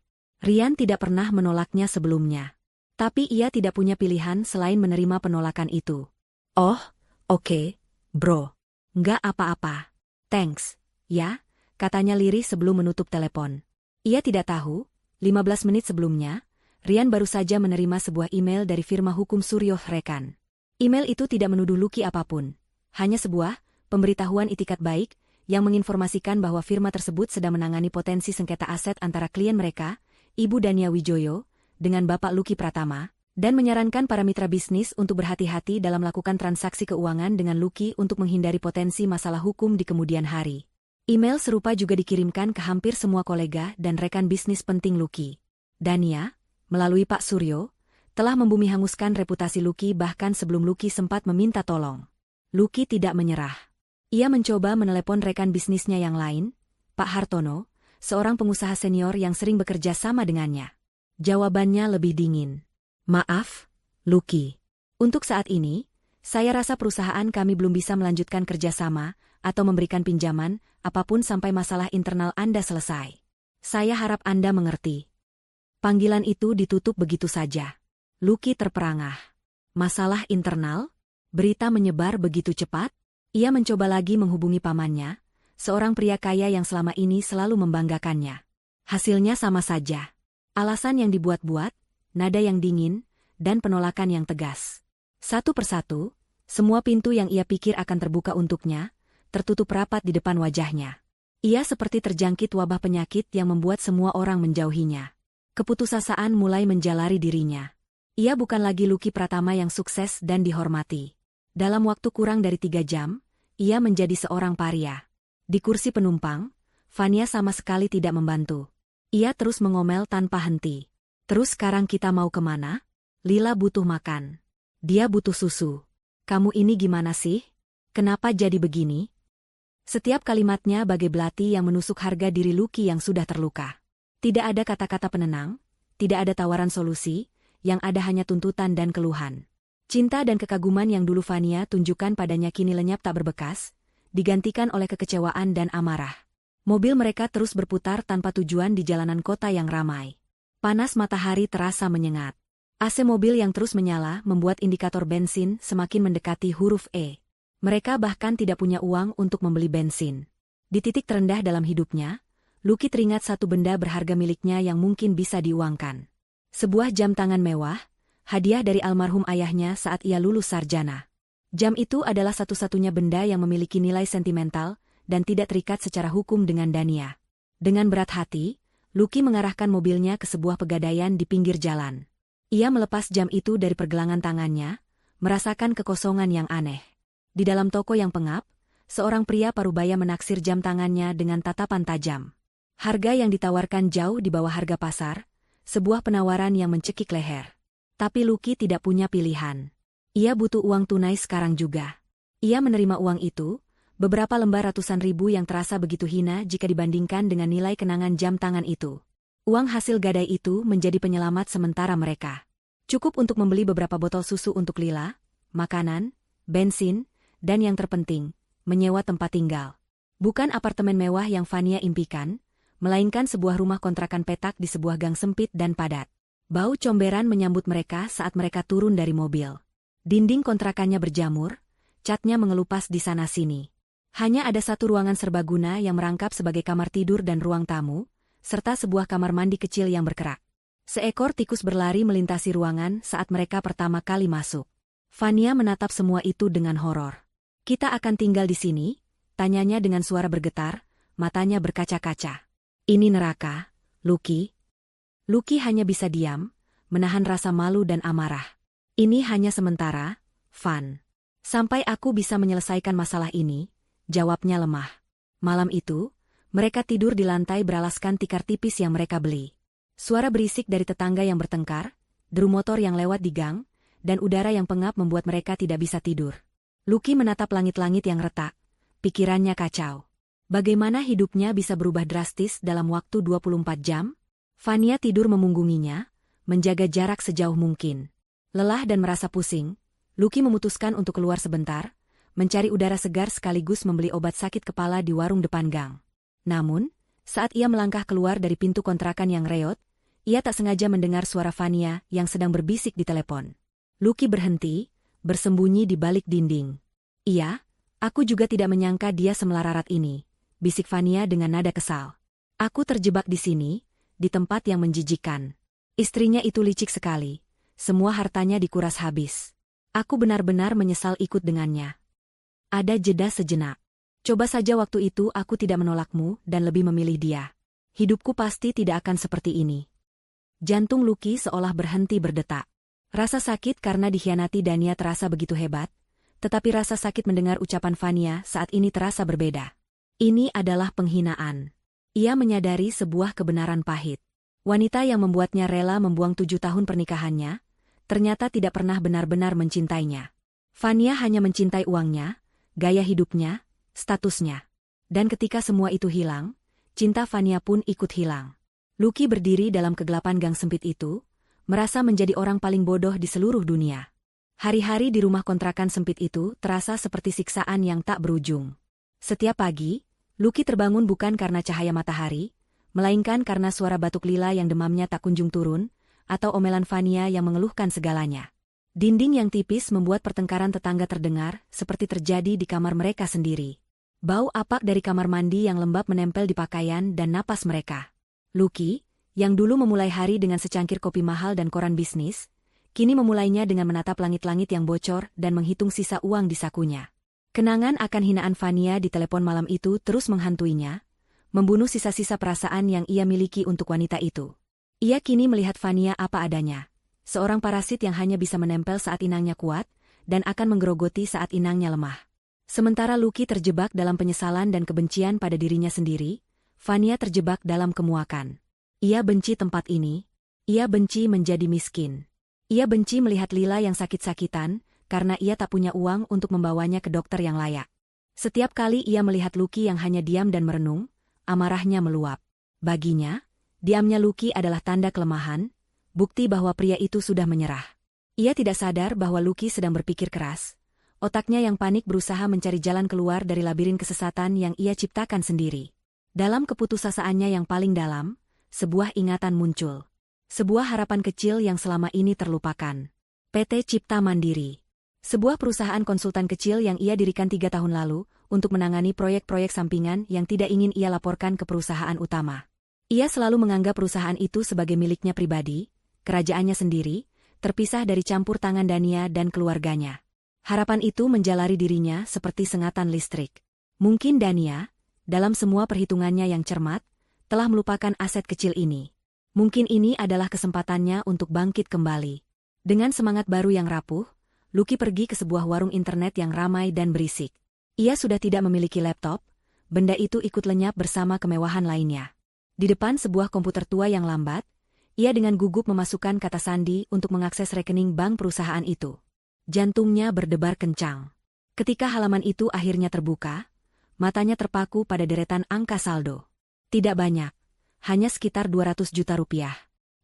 Rian tidak pernah menolaknya sebelumnya. Tapi ia tidak punya pilihan selain menerima penolakan itu. Oh, oke, bro. Nggak apa-apa. Thanks, ya, katanya lirih sebelum menutup telepon. Ia tidak tahu, 15 menit sebelumnya, Rian baru saja menerima sebuah email dari firma hukum Suryo Rekan. Email itu tidak menuduh Lucky apapun. Hanya sebuah pemberitahuan itikat baik yang menginformasikan bahwa firma tersebut sedang menangani potensi sengketa aset antara klien mereka, Ibu Dania Wijoyo, dengan Bapak Lucky Pratama, dan menyarankan para mitra bisnis untuk berhati-hati dalam melakukan transaksi keuangan dengan Lucky untuk menghindari potensi masalah hukum di kemudian hari. Email serupa juga dikirimkan ke hampir semua kolega dan rekan bisnis penting Lucky. Dania, melalui Pak Suryo, telah membumi hanguskan reputasi Lucky bahkan sebelum Lucky sempat meminta tolong. Lucky tidak menyerah. Ia mencoba menelepon rekan bisnisnya yang lain, Pak Hartono, seorang pengusaha senior yang sering bekerja sama dengannya. Jawabannya lebih dingin. Maaf, Lucky. Untuk saat ini, saya rasa perusahaan kami belum bisa melanjutkan kerjasama atau memberikan pinjaman apapun sampai masalah internal Anda selesai. Saya harap Anda mengerti. Panggilan itu ditutup begitu saja. Lucky terperangah. Masalah internal? Berita menyebar begitu cepat? Ia mencoba lagi menghubungi pamannya, seorang pria kaya yang selama ini selalu membanggakannya. Hasilnya sama saja. Alasan yang dibuat-buat, nada yang dingin, dan penolakan yang tegas. Satu persatu, semua pintu yang ia pikir akan terbuka untuknya, tertutup rapat di depan wajahnya. Ia seperti terjangkit wabah penyakit yang membuat semua orang menjauhinya. Keputusasaan mulai menjalari dirinya. Ia bukan lagi Lucky Pratama yang sukses dan dihormati. Dalam waktu kurang dari 3 jam, ia menjadi seorang paria. Di kursi penumpang, Fania sama sekali tidak membantu. Ia terus mengomel tanpa henti. Terus sekarang kita mau kemana? Lila butuh makan. Dia butuh susu. Kamu ini gimana sih? Kenapa jadi begini? Setiap kalimatnya bagai belati yang menusuk harga diri Lucky yang sudah terluka. Tidak ada kata-kata penenang, tidak ada tawaran solusi, yang ada hanya tuntutan dan keluhan. Cinta dan kekaguman yang dulu Vania tunjukkan padanya kini lenyap tak berbekas, digantikan oleh kekecewaan dan amarah. Mobil mereka terus berputar tanpa tujuan di jalanan kota yang ramai. Panas matahari terasa menyengat. AC mobil yang terus menyala membuat indikator bensin semakin mendekati huruf E. Mereka bahkan tidak punya uang untuk membeli bensin. Di titik terendah dalam hidupnya, Lucky teringat satu benda berharga miliknya yang mungkin bisa diuangkan. Sebuah jam tangan mewah, hadiah dari almarhum ayahnya saat ia lulus sarjana. Jam itu adalah satu-satunya benda yang memiliki nilai sentimental dan tidak terikat secara hukum dengan Dania. Dengan berat hati, Lucky mengarahkan mobilnya ke sebuah pegadaian di pinggir jalan. Ia melepas jam itu dari pergelangan tangannya, merasakan kekosongan yang aneh. Di dalam toko yang pengap, seorang pria parubaya menaksir jam tangannya dengan tatapan tajam. Harga yang ditawarkan jauh di bawah harga pasar, sebuah penawaran yang mencekik leher. Tapi Lucky tidak punya pilihan. Ia butuh uang tunai sekarang juga. Ia menerima uang itu, beberapa lembar ratusan ribu yang terasa begitu hina jika dibandingkan dengan nilai kenangan jam tangan itu. Uang hasil gadai itu menjadi penyelamat sementara mereka. Cukup untuk membeli beberapa botol susu untuk Lila, makanan, bensin, dan yang terpenting, menyewa tempat tinggal. Bukan apartemen mewah yang Vania impikan, melainkan sebuah rumah kontrakan petak di sebuah gang sempit dan padat. Bau comberan menyambut mereka saat mereka turun dari mobil. Dinding kontrakannya berjamur, catnya mengelupas di sana-sini. Hanya ada satu ruangan serbaguna yang merangkap sebagai kamar tidur dan ruang tamu, serta sebuah kamar mandi kecil yang berkerak. Seekor tikus berlari melintasi ruangan saat mereka pertama kali masuk. Vania menatap semua itu dengan horor. "Kita akan tinggal di sini?" tanyanya dengan suara bergetar, matanya berkaca-kaca. "Ini neraka, Lucky." Lucky hanya bisa diam, menahan rasa malu dan amarah. "Ini hanya sementara, Van. Sampai aku bisa menyelesaikan masalah ini," jawabnya lemah. Malam itu, mereka tidur di lantai beralaskan tikar tipis yang mereka beli. Suara berisik dari tetangga yang bertengkar, deru motor yang lewat di gang, dan udara yang pengap membuat mereka tidak bisa tidur. Lucky menatap langit-langit yang retak, pikirannya kacau. Bagaimana hidupnya bisa berubah drastis dalam waktu 24 jam? Vania tidur memunggunginya, menjaga jarak sejauh mungkin. Lelah dan merasa pusing, Lucky memutuskan untuk keluar sebentar, mencari udara segar sekaligus membeli obat sakit kepala di warung depan gang. Namun, saat ia melangkah keluar dari pintu kontrakan yang reot, ia tak sengaja mendengar suara Vania yang sedang berbisik di telepon. Lucky berhenti, bersembunyi di balik dinding. "Iya, aku juga tidak menyangka dia semelarat ini," bisik Vania dengan nada kesal. "Aku terjebak di sini, di tempat yang menjijikkan. Istrinya itu licik sekali, semua hartanya dikuras habis. Aku benar-benar menyesal ikut dengannya." Ada jeda sejenak. "Coba saja waktu itu aku tidak menolakmu dan lebih memilih dia. Hidupku pasti tidak akan seperti ini." Jantung Lucky seolah berhenti berdetak. Rasa sakit karena dikhianati Dania terasa begitu hebat, tetapi rasa sakit mendengar ucapan Vania saat ini terasa berbeda. Ini adalah penghinaan. Ia menyadari sebuah kebenaran pahit. Wanita yang membuatnya rela membuang 7 tahun pernikahannya, ternyata tidak pernah benar-benar mencintainya. Vania hanya mencintai uangnya, gaya hidupnya, statusnya. Dan ketika semua itu hilang, cinta Vania pun ikut hilang. Lucky berdiri dalam kegelapan gang sempit itu, merasa menjadi orang paling bodoh di seluruh dunia. Hari-hari di rumah kontrakan sempit itu terasa seperti siksaan yang tak berujung. Setiap pagi, Lucky terbangun bukan karena cahaya matahari, melainkan karena suara batuk Lila yang demamnya tak kunjung turun, atau omelan Vania yang mengeluhkan segalanya. Dinding yang tipis membuat pertengkaran tetangga terdengar, seperti terjadi di kamar mereka sendiri. Bau apak dari kamar mandi yang lembab menempel di pakaian dan napas mereka. Lucky, yang dulu memulai hari dengan secangkir kopi mahal dan koran bisnis, kini memulainya dengan menatap langit-langit yang bocor dan menghitung sisa uang di sakunya. Kenangan akan hinaan Vania di telepon malam itu terus menghantuinya, membunuh sisa-sisa perasaan yang ia miliki untuk wanita itu. Ia kini melihat Vania apa adanya, seorang parasit yang hanya bisa menempel saat inangnya kuat, dan akan menggerogoti saat inangnya lemah. Sementara Lucky terjebak dalam penyesalan dan kebencian pada dirinya sendiri, Vania terjebak dalam kemuakan. Ia benci tempat ini, ia benci menjadi miskin. Ia benci melihat Lila yang sakit-sakitan, karena ia tak punya uang untuk membawanya ke dokter yang layak. Setiap kali ia melihat Lucky yang hanya diam dan merenung, amarahnya meluap. Baginya, diamnya Lucky adalah tanda kelemahan, bukti bahwa pria itu sudah menyerah. Ia tidak sadar bahwa Lucky sedang berpikir keras. Otaknya yang panik berusaha mencari jalan keluar dari labirin kesesatan yang ia ciptakan sendiri. Dalam keputusasaannya yang paling dalam, sebuah ingatan muncul. Sebuah harapan kecil yang selama ini terlupakan. PT Cipta Mandiri. Sebuah perusahaan konsultan kecil yang ia dirikan 3 tahun lalu, untuk menangani proyek-proyek sampingan yang tidak ingin ia laporkan ke perusahaan utama. Ia selalu menganggap perusahaan itu sebagai miliknya pribadi, kerajaannya sendiri, terpisah dari campur tangan Dania dan keluarganya. Harapan itu menjalari dirinya seperti sengatan listrik. Mungkin Dania, dalam semua perhitungannya yang cermat, telah melupakan aset kecil ini. Mungkin ini adalah kesempatannya untuk bangkit kembali. Dengan semangat baru yang rapuh, Lucky pergi ke sebuah warung internet yang ramai dan berisik. Ia sudah tidak memiliki laptop, benda itu ikut lenyap bersama kemewahan lainnya. Di depan sebuah komputer tua yang lambat, ia dengan gugup memasukkan kata sandi untuk mengakses rekening bank perusahaan itu. Jantungnya berdebar kencang. Ketika halaman itu akhirnya terbuka, matanya terpaku pada deretan angka saldo. Tidak banyak, hanya sekitar 200 juta rupiah.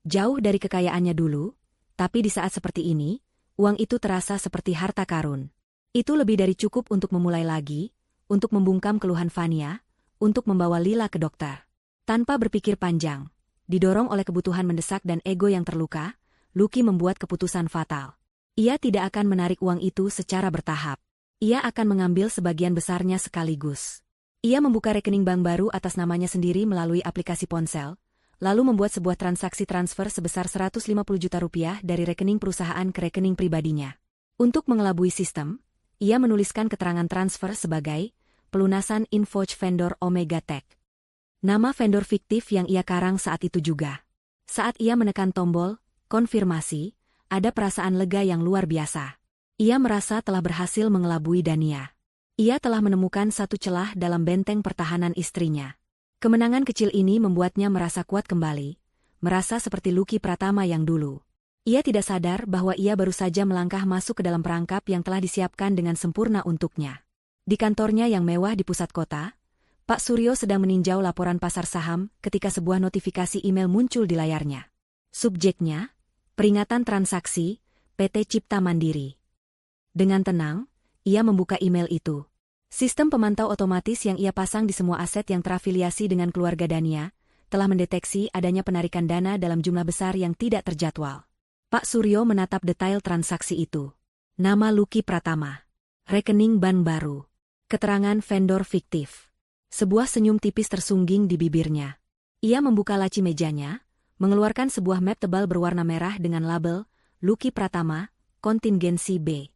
Jauh dari kekayaannya dulu, tapi di saat seperti ini, uang itu terasa seperti harta karun. Itu lebih dari cukup untuk memulai lagi, untuk membungkam keluhan Fania, untuk membawa Lila ke dokter. Tanpa berpikir panjang, didorong oleh kebutuhan mendesak dan ego yang terluka, Lucky membuat keputusan fatal. Ia tidak akan menarik uang itu secara bertahap. Ia akan mengambil sebagian besarnya sekaligus. Ia membuka rekening bank baru atas namanya sendiri melalui aplikasi ponsel, lalu membuat sebuah transaksi transfer sebesar 150 juta rupiah dari rekening perusahaan ke rekening pribadinya. Untuk mengelabui sistem, ia menuliskan keterangan transfer sebagai pelunasan invoice vendor Omega Tech. Nama vendor fiktif yang ia karang saat itu juga. Saat ia menekan tombol konfirmasi, ada perasaan lega yang luar biasa. Ia merasa telah berhasil mengelabui Dania. Ia telah menemukan satu celah dalam benteng pertahanan istrinya. Kemenangan kecil ini membuatnya merasa kuat kembali, merasa seperti Lucky Pratama yang dulu. Ia tidak sadar bahwa ia baru saja melangkah masuk ke dalam perangkap yang telah disiapkan dengan sempurna untuknya. Di kantornya yang mewah di pusat kota, Pak Suryo sedang meninjau laporan pasar saham ketika sebuah notifikasi email muncul di layarnya. Subjeknya, peringatan transaksi, PT Cipta Mandiri. Dengan tenang, ia membuka email itu. Sistem pemantau otomatis yang ia pasang di semua aset yang terafiliasi dengan keluarga Dania, telah mendeteksi adanya penarikan dana dalam jumlah besar yang tidak terjadwal. Pak Suryo menatap detail transaksi itu. Nama Lucky Pratama. Rekening ban baru. Keterangan vendor fiktif. Sebuah senyum tipis tersungging di bibirnya. Ia membuka laci mejanya, mengeluarkan sebuah map tebal berwarna merah dengan label, Lucky Pratama, Kontingensi B.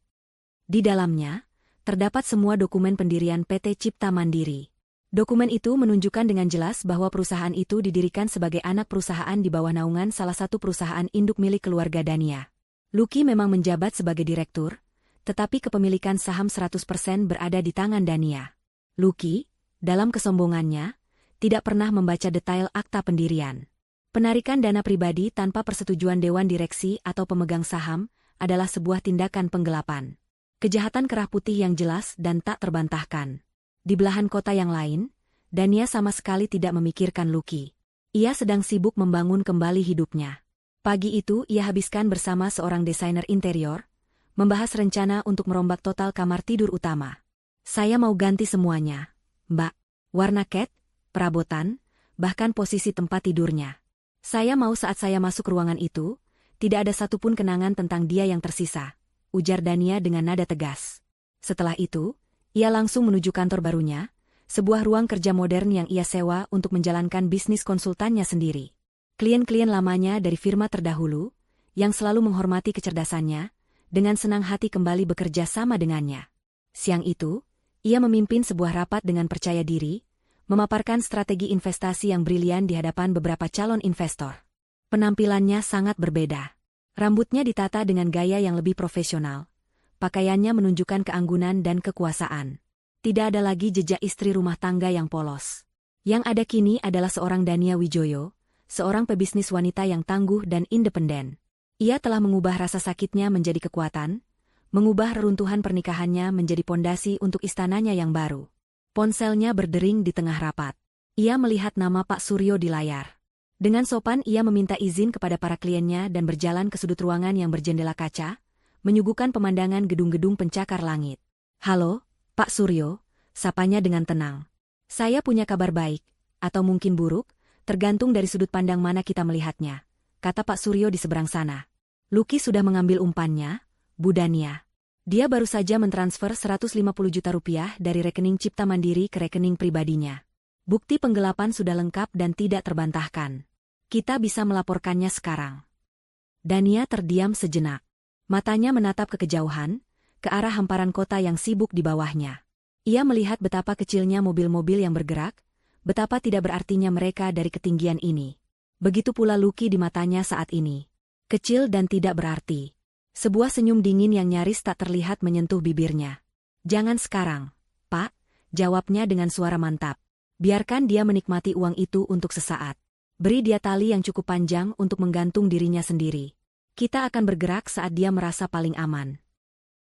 Di dalamnya, terdapat semua dokumen pendirian PT Cipta Mandiri. Dokumen itu menunjukkan dengan jelas bahwa perusahaan itu didirikan sebagai anak perusahaan di bawah naungan salah satu perusahaan induk milik keluarga Dania. Lucky memang menjabat sebagai direktur, tetapi kepemilikan saham 100% berada di tangan Dania. Lucky, dalam kesombongannya, tidak pernah membaca detail akta pendirian. Penarikan dana pribadi tanpa persetujuan dewan direksi atau pemegang saham adalah sebuah tindakan penggelapan. Kejahatan kerah putih yang jelas dan tak terbantahkan. Di belahan kota yang lain, Dania sama sekali tidak memikirkan Lucky. Ia sedang sibuk membangun kembali hidupnya. Pagi itu ia habiskan bersama seorang desainer interior, membahas rencana untuk merombak total kamar tidur utama. Saya mau ganti semuanya, Mbak. Warna cat, perabotan, bahkan posisi tempat tidurnya. Saya mau saat saya masuk ruangan itu, tidak ada satupun kenangan tentang dia yang tersisa, ujar Dania dengan nada tegas. Setelah itu, ia langsung menuju kantor barunya, sebuah ruang kerja modern yang ia sewa untuk menjalankan bisnis konsultannya sendiri. Klien-klien lamanya dari firma terdahulu, yang selalu menghormati kecerdasannya, dengan senang hati kembali bekerja sama dengannya. Siang itu, ia memimpin sebuah rapat dengan percaya diri, memaparkan strategi investasi yang brilian di hadapan beberapa calon investor. Penampilannya sangat berbeda. Rambutnya ditata dengan gaya yang lebih profesional. Pakaiannya menunjukkan keanggunan dan kekuasaan. Tidak ada lagi jejak istri rumah tangga yang polos. Yang ada kini adalah seorang Dania Wijoyo, seorang pebisnis wanita yang tangguh dan independen. Ia telah mengubah rasa sakitnya menjadi kekuatan, mengubah reruntuhan pernikahannya menjadi pondasi untuk istananya yang baru. Ponselnya berdering di tengah rapat. Ia melihat nama Pak Suryo di layar. Dengan sopan ia meminta izin kepada para kliennya dan berjalan ke sudut ruangan yang berjendela kaca, menyuguhkan pemandangan gedung-gedung pencakar langit. "Halo, Pak Suryo," sapanya dengan tenang. "Saya punya kabar baik, atau mungkin buruk, tergantung dari sudut pandang mana kita melihatnya," kata Pak Suryo di seberang sana. "Lucky sudah mengambil umpannya, Bu Dania. Dia baru saja mentransfer 150 juta rupiah dari rekening Cipta Mandiri ke rekening pribadinya. Bukti penggelapan sudah lengkap dan tidak terbantahkan. Kita bisa melaporkannya sekarang." Dania terdiam sejenak. Matanya menatap ke kejauhan, ke arah hamparan kota yang sibuk di bawahnya. Ia melihat betapa kecilnya mobil-mobil yang bergerak, betapa tidak berartinya mereka dari ketinggian ini. Begitu pula Lucky di matanya saat ini. Kecil dan tidak berarti. Sebuah senyum dingin yang nyaris tak terlihat menyentuh bibirnya. "Jangan sekarang, Pak," jawabnya dengan suara mantap. "Biarkan dia menikmati uang itu untuk sesaat. Beri dia tali yang cukup panjang untuk menggantung dirinya sendiri. Kita akan bergerak saat dia merasa paling aman."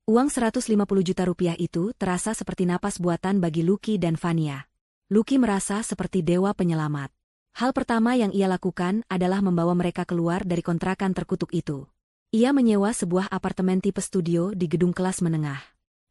Uang 150 juta rupiah itu terasa seperti napas buatan bagi Lucky dan Fania. Lucky merasa seperti dewa penyelamat. Hal pertama yang ia lakukan adalah membawa mereka keluar dari kontrakan terkutuk itu. Ia menyewa sebuah apartemen tipe studio di gedung kelas menengah.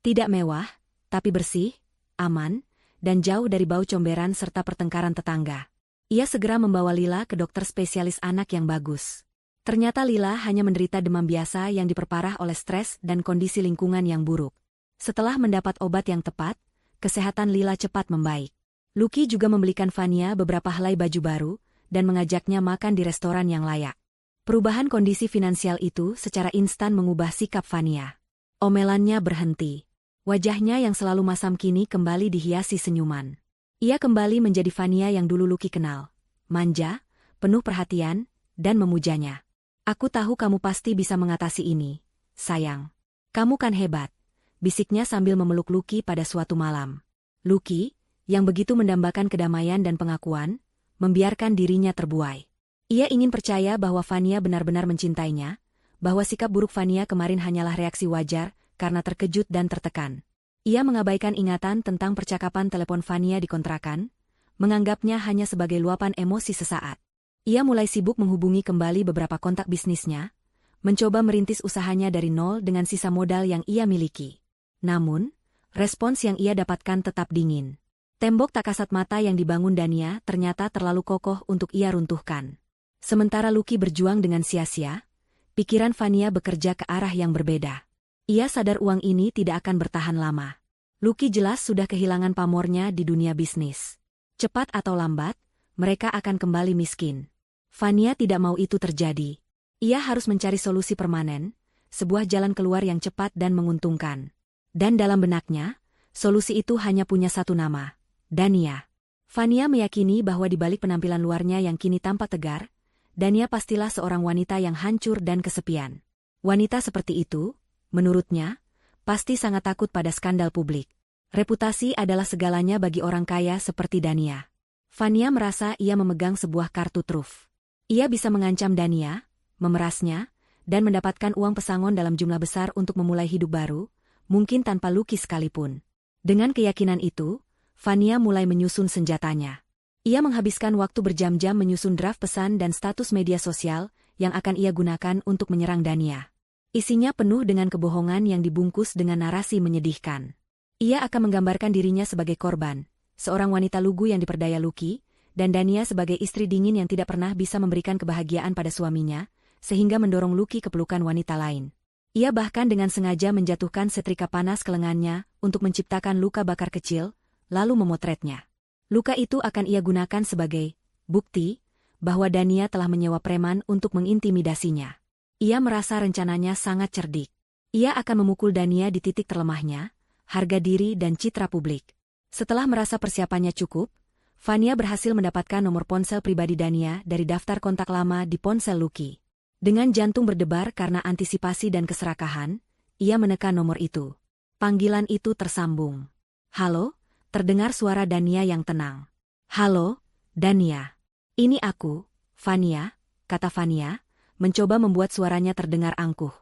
Tidak mewah, tapi bersih, aman, dan jauh dari bau comberan serta pertengkaran tetangga. Ia segera membawa Lila ke dokter spesialis anak yang bagus. Ternyata Lila hanya menderita demam biasa yang diperparah oleh stres dan kondisi lingkungan yang buruk. Setelah mendapat obat yang tepat, kesehatan Lila cepat membaik. Lucky juga membelikan Fania beberapa helai baju baru dan mengajaknya makan di restoran yang layak. Perubahan kondisi finansial itu secara instan mengubah sikap Fania. Omelannya berhenti. Wajahnya yang selalu masam kini kembali dihiasi senyuman. Ia kembali menjadi Fania yang dulu Lucky kenal. Manja, penuh perhatian, dan memujanya. "Aku tahu kamu pasti bisa mengatasi ini, sayang. Kamu kan hebat," bisiknya sambil memeluk Lucky pada suatu malam. Lucky, yang begitu mendambakan kedamaian dan pengakuan, membiarkan dirinya terbuai. Ia ingin percaya bahwa Fania benar-benar mencintainya, bahwa sikap buruk Fania kemarin hanyalah reaksi wajar karena terkejut dan tertekan. Ia mengabaikan ingatan tentang percakapan telepon Fania di kontrakan, menganggapnya hanya sebagai luapan emosi sesaat. Ia mulai sibuk menghubungi kembali beberapa kontak bisnisnya, mencoba merintis usahanya dari nol dengan sisa modal yang ia miliki. Namun, respons yang ia dapatkan tetap dingin. Tembok tak kasat mata yang dibangun Dania ternyata terlalu kokoh untuk ia runtuhkan. Sementara Lucky berjuang dengan sia-sia, pikiran Fania bekerja ke arah yang berbeda. Ia sadar uang ini tidak akan bertahan lama. Lucky jelas sudah kehilangan pamornya di dunia bisnis. Cepat atau lambat, mereka akan kembali miskin. Fania tidak mau itu terjadi. Ia harus mencari solusi permanen, sebuah jalan keluar yang cepat dan menguntungkan. Dan dalam benaknya, solusi itu hanya punya satu nama, Dania. Fania meyakini bahwa di balik penampilan luarnya yang kini tampak tegar, Dania pastilah seorang wanita yang hancur dan kesepian. Wanita seperti itu, menurutnya, pasti sangat takut pada skandal publik. Reputasi adalah segalanya bagi orang kaya seperti Dania. Fania merasa ia memegang sebuah kartu truf. Ia bisa mengancam Dania, memerasnya, dan mendapatkan uang pesangon dalam jumlah besar untuk memulai hidup baru, mungkin tanpa Lucky sekalipun. Dengan keyakinan itu, Fania mulai menyusun senjatanya. Ia menghabiskan waktu berjam-jam menyusun draft pesan dan status media sosial yang akan ia gunakan untuk menyerang Dania. Isinya penuh dengan kebohongan yang dibungkus dengan narasi menyedihkan. Ia akan menggambarkan dirinya sebagai korban, seorang wanita lugu yang diperdaya Lucky, dan Dania sebagai istri dingin yang tidak pernah bisa memberikan kebahagiaan pada suaminya, sehingga mendorong Lucky ke pelukan wanita lain. Ia bahkan dengan sengaja menjatuhkan setrika panas ke lengannya untuk menciptakan luka bakar kecil, lalu memotretnya. Luka itu akan ia gunakan sebagai bukti bahwa Dania telah menyewa preman untuk mengintimidasinya. Ia merasa rencananya sangat cerdik. Ia akan memukul Dania di titik terlemahnya, harga diri dan citra publik. Setelah merasa persiapannya cukup, Fania berhasil mendapatkan nomor ponsel pribadi Dania dari daftar kontak lama di ponsel Lucky. Dengan jantung berdebar karena antisipasi dan keserakahan, ia menekan nomor itu. Panggilan itu tersambung. "Halo?" Terdengar suara Dania yang tenang. "Halo, Dania. Ini aku, Fania," kata Fania, mencoba membuat suaranya terdengar angkuh.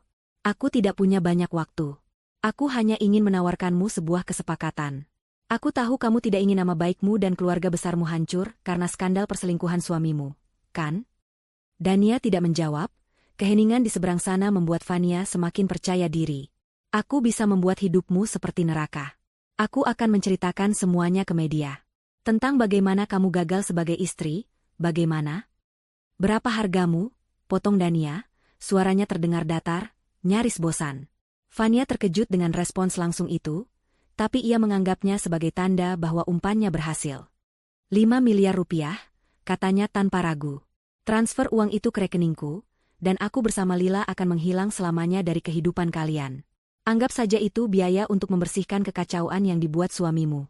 Aku tidak punya banyak waktu. Aku hanya ingin menawarkanmu sebuah kesepakatan. Aku tahu kamu tidak ingin nama baikmu dan keluarga besarmu hancur karena skandal perselingkuhan suamimu, kan? Dania tidak menjawab. Keheningan di seberang sana membuat Fania semakin percaya diri. Aku bisa membuat hidupmu seperti neraka. Aku akan menceritakan semuanya ke media. Tentang bagaimana kamu gagal sebagai istri, bagaimana? Berapa hargamu? Potong Dania, suaranya terdengar datar, nyaris bosan. Fania terkejut dengan respons langsung itu, tapi ia menganggapnya sebagai tanda bahwa umpannya berhasil. 5 miliar rupiah, katanya tanpa ragu. Transfer uang itu ke rekeningku, dan aku bersama Lila akan menghilang selamanya dari kehidupan kalian. Anggap saja itu biaya untuk membersihkan kekacauan yang dibuat suamimu.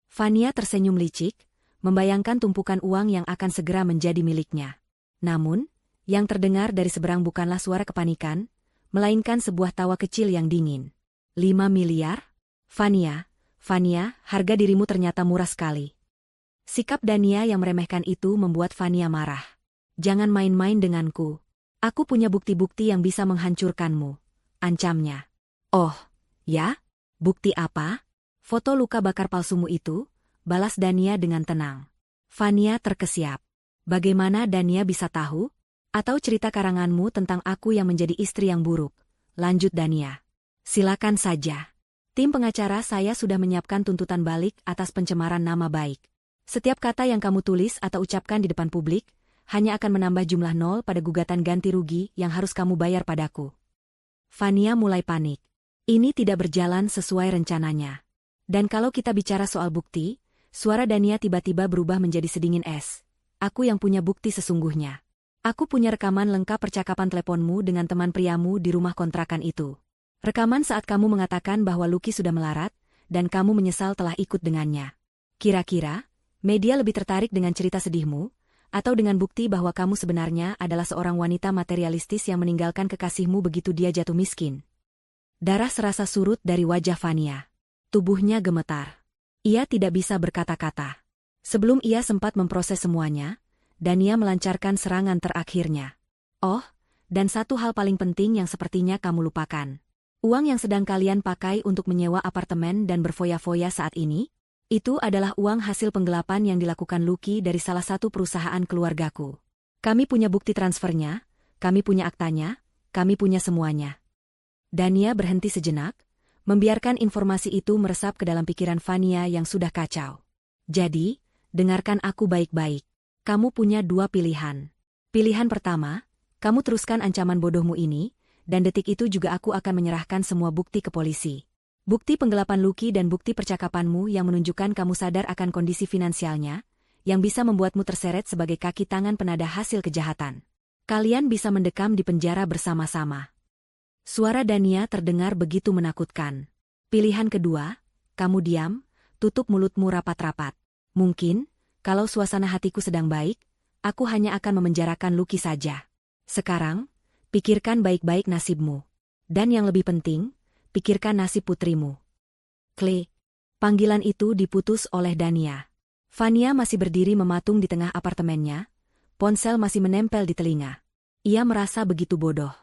Fania tersenyum licik, membayangkan tumpukan uang yang akan segera menjadi miliknya. Namun, yang terdengar dari seberang bukanlah suara kepanikan, melainkan sebuah tawa kecil yang dingin. 5 miliar? Fania, harga dirimu ternyata murah sekali. Sikap Dania yang meremehkan itu membuat Fania marah. Jangan main-main denganku. Aku punya bukti-bukti yang bisa menghancurkanmu, ancamnya. Oh, ya? Bukti apa? Foto luka bakar palsumu itu, balas Dania dengan tenang. Fania terkesiap. Bagaimana Dania bisa tahu? Atau cerita karanganmu tentang aku yang menjadi istri yang buruk? Lanjut Dania. Silakan saja. Tim pengacara saya sudah menyiapkan tuntutan balik atas pencemaran nama baik. Setiap kata yang kamu tulis atau ucapkan di depan publik, hanya akan menambah jumlah nol pada gugatan ganti rugi yang harus kamu bayar padaku. Fania mulai panik. Ini tidak berjalan sesuai rencananya. Dan kalau kita bicara soal bukti, suara Dania tiba-tiba berubah menjadi sedingin es. Aku yang punya bukti sesungguhnya. Aku punya rekaman lengkap percakapan teleponmu dengan teman priamu di rumah kontrakan itu. Rekaman saat kamu mengatakan bahwa Lucky sudah melarat, dan kamu menyesal telah ikut dengannya. Kira-kira, media lebih tertarik dengan cerita sedihmu, atau dengan bukti bahwa kamu sebenarnya adalah seorang wanita materialistis yang meninggalkan kekasihmu begitu dia jatuh miskin? Darah serasa surut dari wajah Fania. Tubuhnya gemetar. Ia tidak bisa berkata-kata. Sebelum ia sempat memproses semuanya, Dania melancarkan serangan terakhirnya. Oh, dan satu hal paling penting yang sepertinya kamu lupakan. Uang yang sedang kalian pakai untuk menyewa apartemen dan berfoya-foya saat ini, itu adalah uang hasil penggelapan yang dilakukan Lucky dari salah satu perusahaan keluargaku. Kami punya bukti transfernya, kami punya aktanya, kami punya semuanya. Dania berhenti sejenak, membiarkan informasi itu meresap ke dalam pikiran Fania yang sudah kacau. Jadi, dengarkan aku baik-baik. Kamu punya dua pilihan. Pilihan pertama, kamu teruskan ancaman bodohmu ini, dan detik itu juga aku akan menyerahkan semua bukti ke polisi. Bukti penggelapan Lucky dan bukti percakapanmu yang menunjukkan kamu sadar akan kondisi finansialnya, yang bisa membuatmu terseret sebagai kaki tangan penada hasil kejahatan. Kalian bisa mendekam di penjara bersama-sama. Suara Dania terdengar begitu menakutkan. Pilihan kedua, kamu diam, tutup mulutmu rapat-rapat. Mungkin, kalau suasana hatiku sedang baik, aku hanya akan memenjarakan Lucky saja. Sekarang, pikirkan baik-baik nasibmu. Dan yang lebih penting, pikirkan nasib putrimu. Klik. Panggilan itu diputus oleh Dania. Fania masih berdiri mematung di tengah apartemennya, ponsel masih menempel di telinga. Ia merasa begitu bodoh.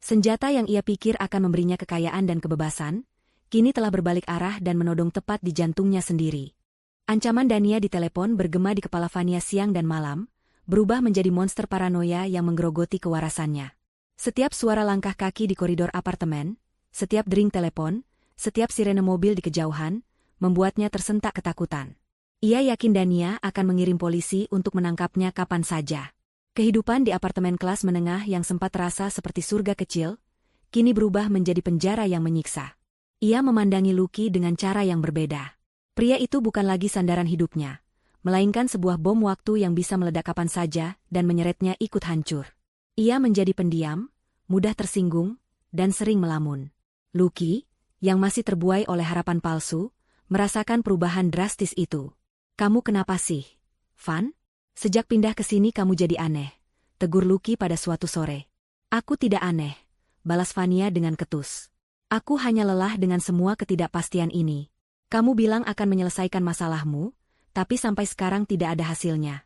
Senjata yang ia pikir akan memberinya kekayaan dan kebebasan, kini telah berbalik arah dan menodong tepat di jantungnya sendiri. Ancaman Dania di telepon bergema di kepala Fania siang dan malam, berubah menjadi monster paranoia yang menggerogoti kewarasannya. Setiap suara langkah kaki di koridor apartemen, setiap dering telepon, setiap sirene mobil di kejauhan, membuatnya tersentak ketakutan. Ia yakin Dania akan mengirim polisi untuk menangkapnya kapan saja. Kehidupan di apartemen kelas menengah yang sempat terasa seperti surga kecil, kini berubah menjadi penjara yang menyiksa. Ia memandangi Lucky dengan cara yang berbeda. Pria itu bukan lagi sandaran hidupnya, melainkan sebuah bom waktu yang bisa meledak kapan saja dan menyeretnya ikut hancur. Ia menjadi pendiam, mudah tersinggung, dan sering melamun. Lucky, yang masih terbuai oleh harapan palsu, merasakan perubahan drastis itu. Kamu kenapa sih, Van? Sejak pindah ke sini kamu jadi aneh, tegur Lucky pada suatu sore. Aku tidak aneh, balas Fania dengan ketus. Aku hanya lelah dengan semua ketidakpastian ini. Kamu bilang akan menyelesaikan masalahmu, tapi sampai sekarang tidak ada hasilnya.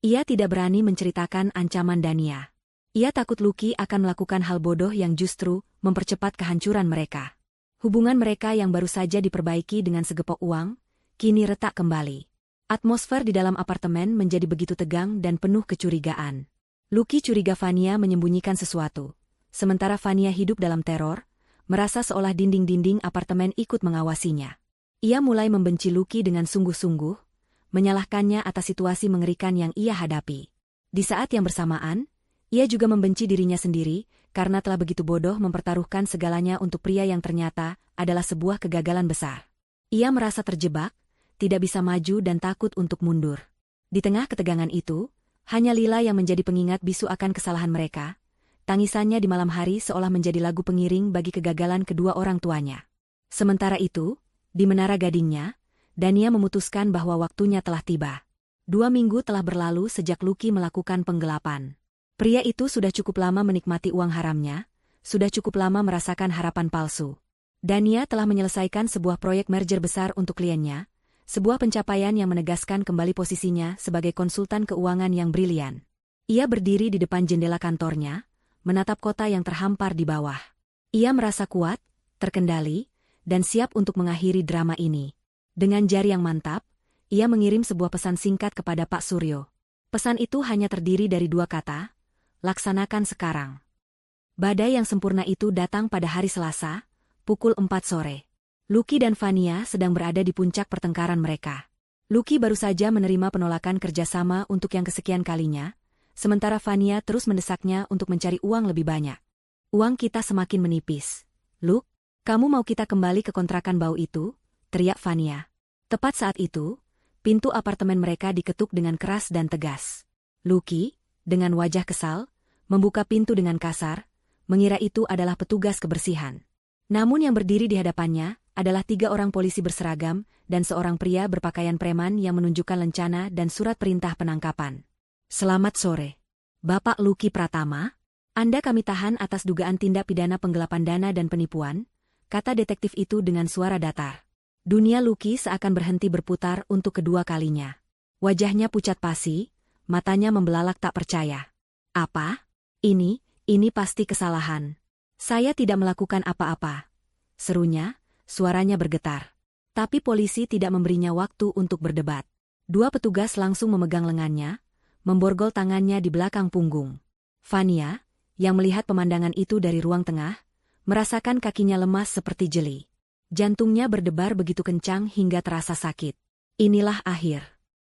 Ia tidak berani menceritakan ancaman Dania. Ia takut Lucky akan melakukan hal bodoh yang justru mempercepat kehancuran mereka. Hubungan mereka yang baru saja diperbaiki dengan segepok uang, kini retak kembali. Atmosfer di dalam apartemen menjadi begitu tegang dan penuh kecurigaan. Lucky curiga Vania menyembunyikan sesuatu. Sementara Vania hidup dalam teror, merasa seolah dinding-dinding apartemen ikut mengawasinya. Ia mulai membenci Lucky dengan sungguh-sungguh, menyalahkannya atas situasi mengerikan yang ia hadapi. Di saat yang bersamaan, ia juga membenci dirinya sendiri, karena telah begitu bodoh mempertaruhkan segalanya untuk pria yang ternyata adalah sebuah kegagalan besar. Ia merasa terjebak, tidak bisa maju dan takut untuk mundur. Di tengah ketegangan itu, hanya Lila yang menjadi pengingat bisu akan kesalahan mereka. Tangisannya di malam hari seolah menjadi lagu pengiring bagi kegagalan kedua orang tuanya. Sementara itu, di Menara Gadingnya, Dania memutuskan bahwa waktunya telah tiba. 2 minggu telah berlalu sejak Lucky melakukan penggelapan. Pria itu sudah cukup lama menikmati uang haramnya, sudah cukup lama merasakan harapan palsu. Dania telah menyelesaikan sebuah proyek merger besar untuk kliennya, sebuah pencapaian yang menegaskan kembali posisinya sebagai konsultan keuangan yang brilian. Ia berdiri di depan jendela kantornya, menatap kota yang terhampar di bawah. Ia merasa kuat, terkendali, dan siap untuk mengakhiri drama ini. Dengan jari yang mantap, ia mengirim sebuah pesan singkat kepada Pak Suryo. Pesan itu hanya terdiri dari 2 kata, laksanakan sekarang. Badai yang sempurna itu datang pada hari Selasa, pukul 4 sore. Lucky dan Vania sedang berada di puncak pertengkaran mereka. Lucky baru saja menerima penolakan kerjasama untuk yang kesekian kalinya, sementara Vania terus mendesaknya untuk mencari uang lebih banyak. Uang kita semakin menipis. Luke, kamu mau kita kembali ke kontrakan bau itu? Teriak Vania. Tepat saat itu, pintu apartemen mereka diketuk dengan keras dan tegas. Lucky, dengan wajah kesal, membuka pintu dengan kasar, mengira itu adalah petugas kebersihan. Namun yang berdiri di hadapannya adalah 3 orang polisi berseragam dan seorang pria berpakaian preman yang menunjukkan lencana dan surat perintah penangkapan. Selamat sore, Bapak Lucky Pratama. Anda kami tahan atas dugaan tindak pidana penggelapan dana dan penipuan, kata detektif itu dengan suara datar. Dunia Lucky seakan berhenti berputar untuk kedua kalinya. Wajahnya pucat pasi, matanya membelalak tak percaya. Apa? Ini pasti kesalahan. Saya tidak melakukan apa-apa. Serunya, suaranya bergetar. Tapi polisi tidak memberinya waktu untuk berdebat. 2 petugas langsung memegang lengannya, memborgol tangannya di belakang punggung. Vania, yang melihat pemandangan itu dari ruang tengah, merasakan kakinya lemas seperti jeli. Jantungnya berdebar begitu kencang hingga terasa sakit. Inilah akhir.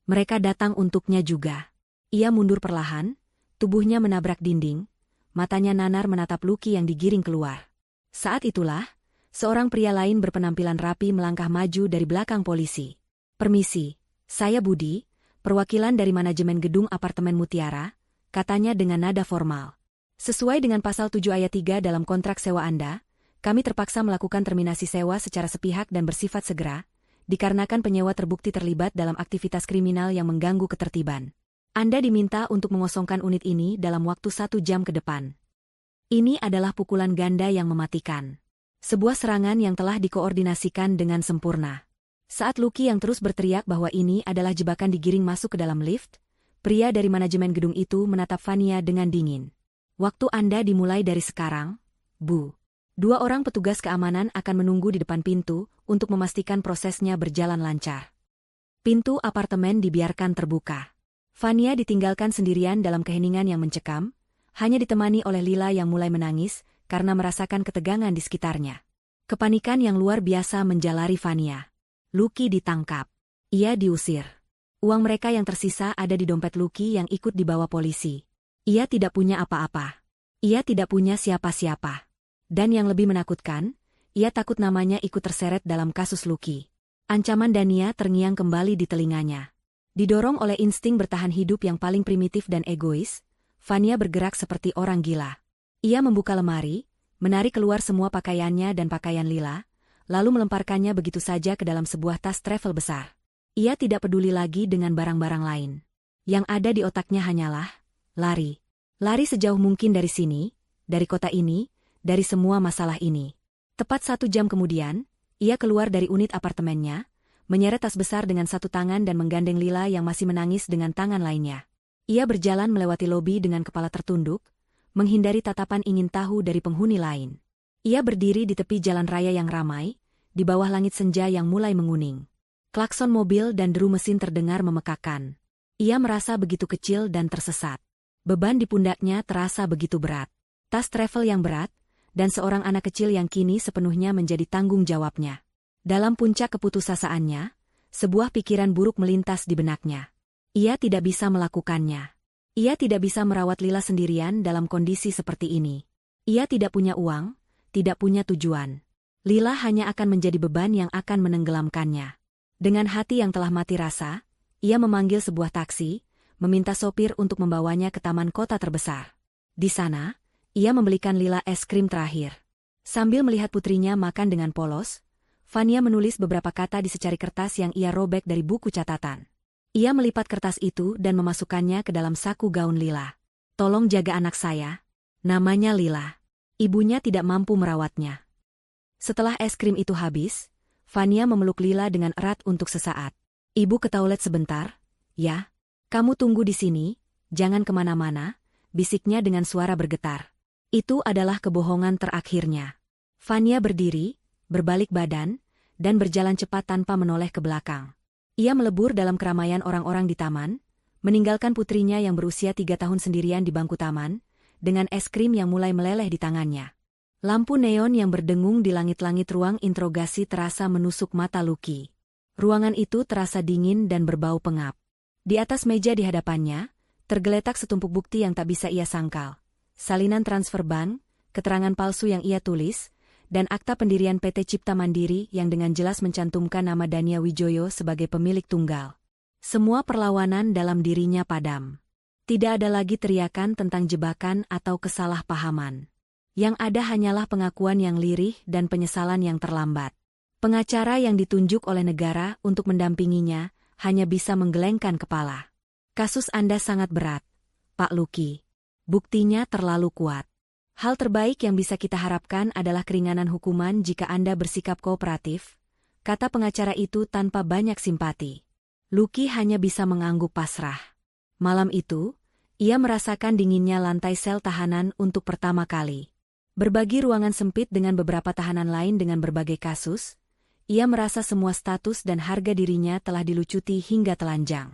Mereka datang untuknya juga. Ia mundur perlahan, tubuhnya menabrak dinding, matanya nanar menatap Lucky yang digiring keluar. Saat itulah, seorang pria lain berpenampilan rapi melangkah maju dari belakang polisi. Permisi, saya Budi, perwakilan dari manajemen gedung apartemen Mutiara, katanya dengan nada formal. Sesuai dengan pasal 7 ayat 3 dalam kontrak sewa Anda, kami terpaksa melakukan terminasi sewa secara sepihak dan bersifat segera, dikarenakan penyewa terbukti terlibat dalam aktivitas kriminal yang mengganggu ketertiban. Anda diminta untuk mengosongkan unit ini dalam waktu 1 jam ke depan. Ini adalah pukulan ganda yang mematikan. Sebuah serangan yang telah dikoordinasikan dengan sempurna. Saat Lucky yang terus berteriak bahwa ini adalah jebakan digiring masuk ke dalam lift, pria dari manajemen gedung itu menatap Vania dengan dingin. Waktu Anda dimulai dari sekarang, Bu. 2 orang petugas keamanan akan menunggu di depan pintu untuk memastikan prosesnya berjalan lancar. Pintu apartemen dibiarkan terbuka. Vania ditinggalkan sendirian dalam keheningan yang mencekam, hanya ditemani oleh Lila yang mulai menangis karena merasakan ketegangan di sekitarnya. Kepanikan yang luar biasa menjalari Vania. Lucky ditangkap. Ia diusir. Uang mereka yang tersisa ada di dompet Lucky yang ikut dibawa polisi. Ia tidak punya apa-apa. Ia tidak punya siapa-siapa. Dan yang lebih menakutkan, ia takut namanya ikut terseret dalam kasus Lucky. Ancaman Dania terngiang kembali di telinganya. Didorong oleh insting bertahan hidup yang paling primitif dan egois, Vania bergerak seperti orang gila. Ia membuka lemari, menarik keluar semua pakaiannya dan pakaian Lila, lalu melemparkannya begitu saja ke dalam sebuah tas travel besar. Ia tidak peduli lagi dengan barang-barang lain. Yang ada di otaknya hanyalah lari. Lari sejauh mungkin dari sini, dari kota ini, dari semua masalah ini. Tepat 1 jam kemudian, ia keluar dari unit apartemennya, menyeret tas besar dengan 1 tangan dan menggandeng Lila yang masih menangis dengan tangan lainnya. Ia berjalan melewati lobi dengan kepala tertunduk, menghindari tatapan ingin tahu dari penghuni lain. Ia berdiri di tepi jalan raya yang ramai, di bawah langit senja yang mulai menguning. Klakson mobil dan deru mesin terdengar memekakan. Ia merasa begitu kecil dan tersesat. Beban di pundaknya terasa begitu berat. Tas travel yang berat, dan seorang anak kecil yang kini sepenuhnya menjadi tanggung jawabnya. Dalam puncak keputusasiannya, sebuah pikiran buruk melintas di benaknya. Ia tidak bisa melakukannya. Ia tidak bisa merawat Lila sendirian dalam kondisi seperti ini. Ia tidak punya uang, tidak punya tujuan. Lila hanya akan menjadi beban yang akan menenggelamkannya. Dengan hati yang telah mati rasa, ia memanggil sebuah taksi, meminta sopir untuk membawanya ke taman kota terbesar. Di sana, ia membelikan Lila es krim terakhir. Sambil melihat putrinya makan dengan polos, Fania menulis beberapa kata di secari kertas yang ia robek dari buku catatan. Ia melipat kertas itu dan memasukkannya ke dalam saku gaun Lila. "Tolong jaga anak saya. Namanya Lila. Ibunya tidak mampu merawatnya." Setelah es krim itu habis, Fania memeluk Lila dengan erat untuk sesaat. "Ibu ke toilet sebentar, ya? Kamu tunggu di sini, jangan kemana-mana," bisiknya dengan suara bergetar. Itu adalah kebohongan terakhirnya. Fania berdiri, berbalik badan, dan berjalan cepat tanpa menoleh ke belakang. Ia melebur dalam keramaian orang-orang di taman, meninggalkan putrinya yang berusia 3 tahun sendirian di bangku taman, dengan es krim yang mulai meleleh di tangannya. Lampu neon yang berdengung di langit-langit ruang interogasi terasa menusuk mata Lucky. Ruangan itu terasa dingin dan berbau pengap. Di atas meja di hadapannya, tergeletak setumpuk bukti yang tak bisa ia sangkal. Salinan transfer bank, keterangan palsu yang ia tulis, dan akta pendirian PT Cipta Mandiri yang dengan jelas mencantumkan nama Dania Wijoyo sebagai pemilik tunggal. Semua perlawanan dalam dirinya padam. Tidak ada lagi teriakan tentang jebakan atau kesalahpahaman. Yang ada hanyalah pengakuan yang lirih dan penyesalan yang terlambat. Pengacara yang ditunjuk oleh negara untuk mendampinginya hanya bisa menggelengkan kepala. "Kasus Anda sangat berat, Pak Lucky. Buktinya terlalu kuat. Hal terbaik yang bisa kita harapkan adalah keringanan hukuman jika Anda bersikap kooperatif," kata pengacara itu tanpa banyak simpati. Lucky hanya bisa mengangguk pasrah. Malam itu, ia merasakan dinginnya lantai sel tahanan untuk pertama kali. Berbagi ruangan sempit dengan beberapa tahanan lain dengan berbagai kasus, ia merasa semua status dan harga dirinya telah dilucuti hingga telanjang.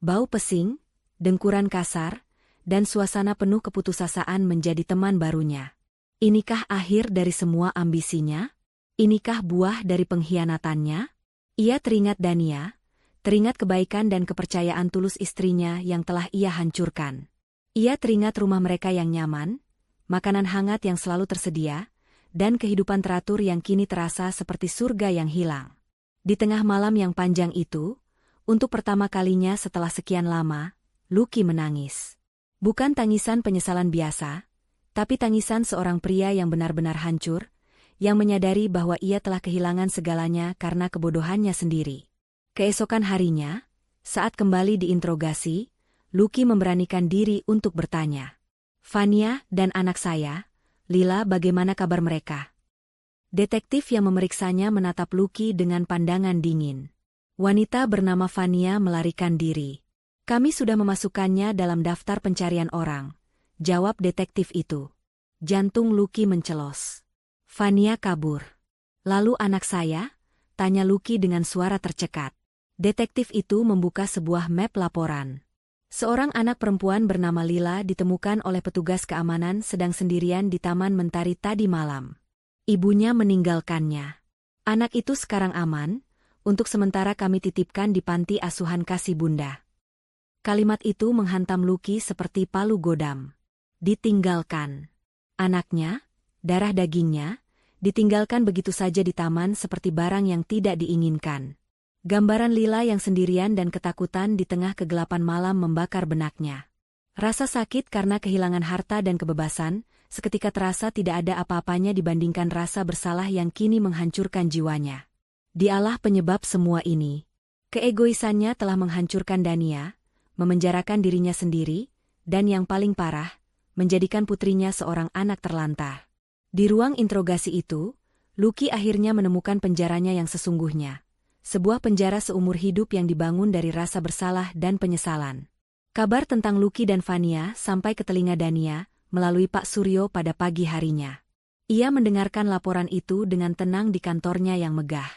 Bau pesing, dengkuran kasar, dan suasana penuh keputusasaan menjadi teman barunya. Inikah akhir dari semua ambisinya? Inikah buah dari pengkhianatannya? Ia teringat Dania, teringat kebaikan dan kepercayaan tulus istrinya yang telah ia hancurkan. Ia teringat rumah mereka yang nyaman, makanan hangat yang selalu tersedia, dan kehidupan teratur yang kini terasa seperti surga yang hilang. Di tengah malam yang panjang itu, untuk pertama kalinya setelah sekian lama, Lucky menangis. Bukan tangisan penyesalan biasa, tapi tangisan seorang pria yang benar-benar hancur, yang menyadari bahwa ia telah kehilangan segalanya karena kebodohannya sendiri. Keesokan harinya, saat kembali diinterogasi, Lucky memberanikan diri untuk bertanya. "Fania dan anak saya, Lila, bagaimana kabar mereka?" Detektif yang memeriksanya menatap Lucky dengan pandangan dingin. Wanita bernama Fania melarikan diri. "Kami sudah memasukkannya dalam daftar pencarian orang," jawab detektif itu. Jantung Lucky mencelos. "Fania kabur. Lalu anak saya?" tanya Lucky dengan suara tercekat. Detektif itu membuka sebuah map laporan. Seorang anak perempuan bernama Lila ditemukan oleh petugas keamanan sedang sendirian di Taman Mentari tadi malam. Ibunya meninggalkannya. "Anak itu sekarang aman, untuk sementara kami titipkan di panti asuhan kasih bunda." Kalimat itu menghantam Lucky seperti palu godam. Ditinggalkan. Anaknya, darah dagingnya, ditinggalkan begitu saja di taman seperti barang yang tidak diinginkan. Gambaran Lila yang sendirian dan ketakutan di tengah kegelapan malam membakar benaknya. Rasa sakit karena kehilangan harta dan kebebasan, seketika terasa tidak ada apa-apanya dibandingkan rasa bersalah yang kini menghancurkan jiwanya. Dialah penyebab semua ini. Keegoisannya telah menghancurkan Dania, memenjarakan dirinya sendiri, dan yang paling parah, menjadikan putrinya seorang anak terlantar. Di ruang interogasi itu, Lucky akhirnya menemukan penjaranya yang sesungguhnya. Sebuah penjara seumur hidup yang dibangun dari rasa bersalah dan penyesalan. Kabar tentang Lucky dan Fania sampai ke telinga Dania, melalui Pak Suryo pada pagi harinya. Ia mendengarkan laporan itu dengan tenang di kantornya yang megah.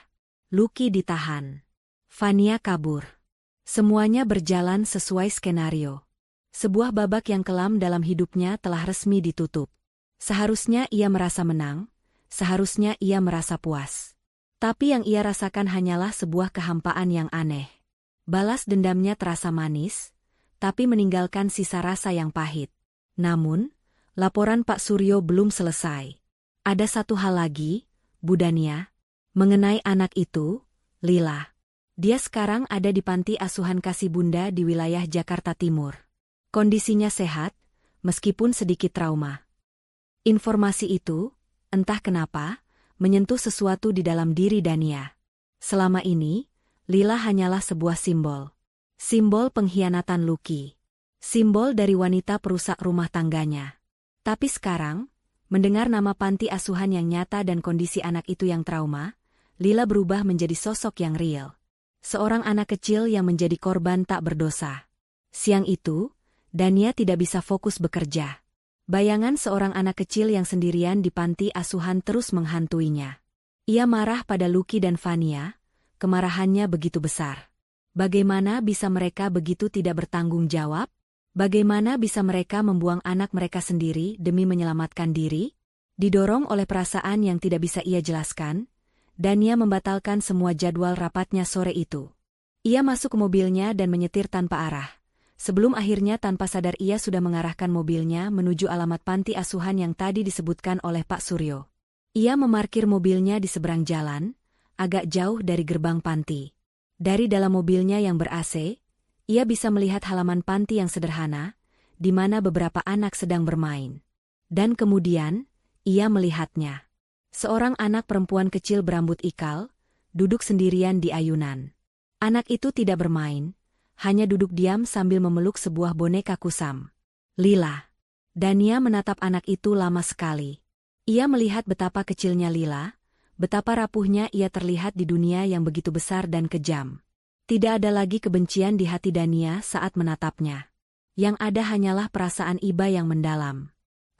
Lucky ditahan. Fania kabur. Semuanya berjalan sesuai skenario. Sebuah babak yang kelam dalam hidupnya telah resmi ditutup. Seharusnya ia merasa menang, seharusnya ia merasa puas. Tapi yang ia rasakan hanyalah sebuah kehampaan yang aneh. Balas dendamnya terasa manis, tapi meninggalkan sisa rasa yang pahit. Namun, laporan Pak Suryo belum selesai. Ada satu hal lagi, Bu Dania, mengenai anak itu, Lila. Dia sekarang ada di panti asuhan Kasih Bunda di wilayah Jakarta Timur. Kondisinya sehat, meskipun sedikit trauma. Informasi itu, entah kenapa, menyentuh sesuatu di dalam diri Dania. Selama ini, Lila hanyalah sebuah simbol. Simbol pengkhianatan Lucky. Simbol dari wanita perusak rumah tangganya. Tapi sekarang, mendengar nama panti asuhan yang nyata dan kondisi anak itu yang trauma, Lila berubah menjadi sosok yang real. Seorang anak kecil yang menjadi korban tak berdosa. Siang itu, Dania tidak bisa fokus bekerja. Bayangan seorang anak kecil yang sendirian di panti asuhan terus menghantuinya. Ia marah pada Lucky dan Fania, kemarahannya begitu besar. Bagaimana bisa mereka begitu tidak bertanggung jawab? Bagaimana bisa mereka membuang anak mereka sendiri demi menyelamatkan diri? Didorong oleh perasaan yang tidak bisa ia jelaskan, Dania membatalkan semua jadwal rapatnya sore itu. Ia masuk ke mobilnya dan menyetir tanpa arah. Sebelum akhirnya tanpa sadar ia sudah mengarahkan mobilnya menuju alamat panti asuhan yang tadi disebutkan oleh Pak Suryo. Ia memarkir mobilnya di seberang jalan, agak jauh dari gerbang panti. Dari dalam mobilnya yang ber-AC, ia bisa melihat halaman panti yang sederhana, di mana beberapa anak sedang bermain. Dan kemudian, ia melihatnya. Seorang anak perempuan kecil berambut ikal, duduk sendirian di ayunan. Anak itu tidak bermain, hanya duduk diam sambil memeluk sebuah boneka kusam. Lila. Dania menatap anak itu lama sekali. Ia melihat betapa kecilnya Lila, betapa rapuhnya ia terlihat di dunia yang begitu besar dan kejam. Tidak ada lagi kebencian di hati Dania saat menatapnya. Yang ada hanyalah perasaan iba yang mendalam.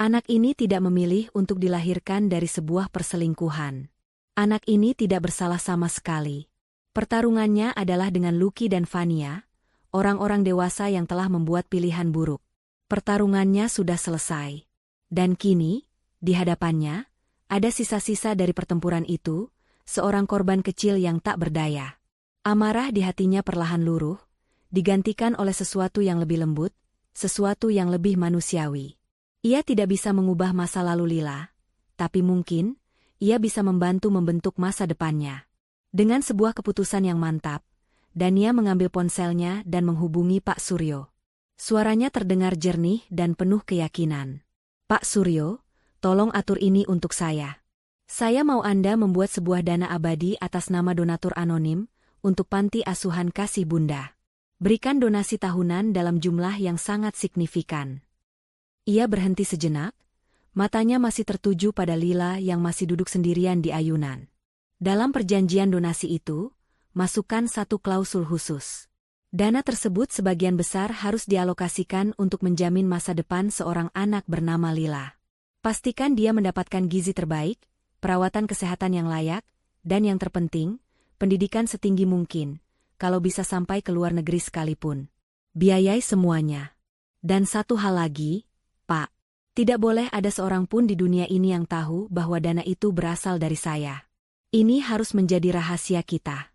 Anak ini tidak memilih untuk dilahirkan dari sebuah perselingkuhan. Anak ini tidak bersalah sama sekali. Pertarungannya adalah dengan Lucky dan Fania, orang-orang dewasa yang telah membuat pilihan buruk. Pertarungannya sudah selesai. Dan kini, di hadapannya, ada sisa-sisa dari pertempuran itu, seorang korban kecil yang tak berdaya. Amarah di hatinya perlahan luruh, digantikan oleh sesuatu yang lebih lembut, sesuatu yang lebih manusiawi. Ia tidak bisa mengubah masa lalu Lila, tapi mungkin, ia bisa membantu membentuk masa depannya. Dengan sebuah keputusan yang mantap, Dania mengambil ponselnya dan menghubungi Pak Suryo. Suaranya terdengar jernih dan penuh keyakinan. Pak Suryo, tolong atur ini untuk saya. Saya mau Anda membuat sebuah dana abadi atas nama donatur anonim untuk panti asuhan Kasih Bunda. Berikan donasi tahunan dalam jumlah yang sangat signifikan. Ia berhenti sejenak, matanya masih tertuju pada Lila yang masih duduk sendirian di ayunan. Dalam perjanjian donasi itu, masukkan satu klausul khusus. Dana tersebut sebagian besar harus dialokasikan untuk menjamin masa depan seorang anak bernama Lila. Pastikan dia mendapatkan gizi terbaik, perawatan kesehatan yang layak, dan yang terpenting, pendidikan setinggi mungkin, kalau bisa sampai ke luar negeri sekalipun. Biayai semuanya. Dan satu hal lagi, Pak. Tidak boleh ada seorang pun di dunia ini yang tahu bahwa dana itu berasal dari saya. Ini harus menjadi rahasia kita.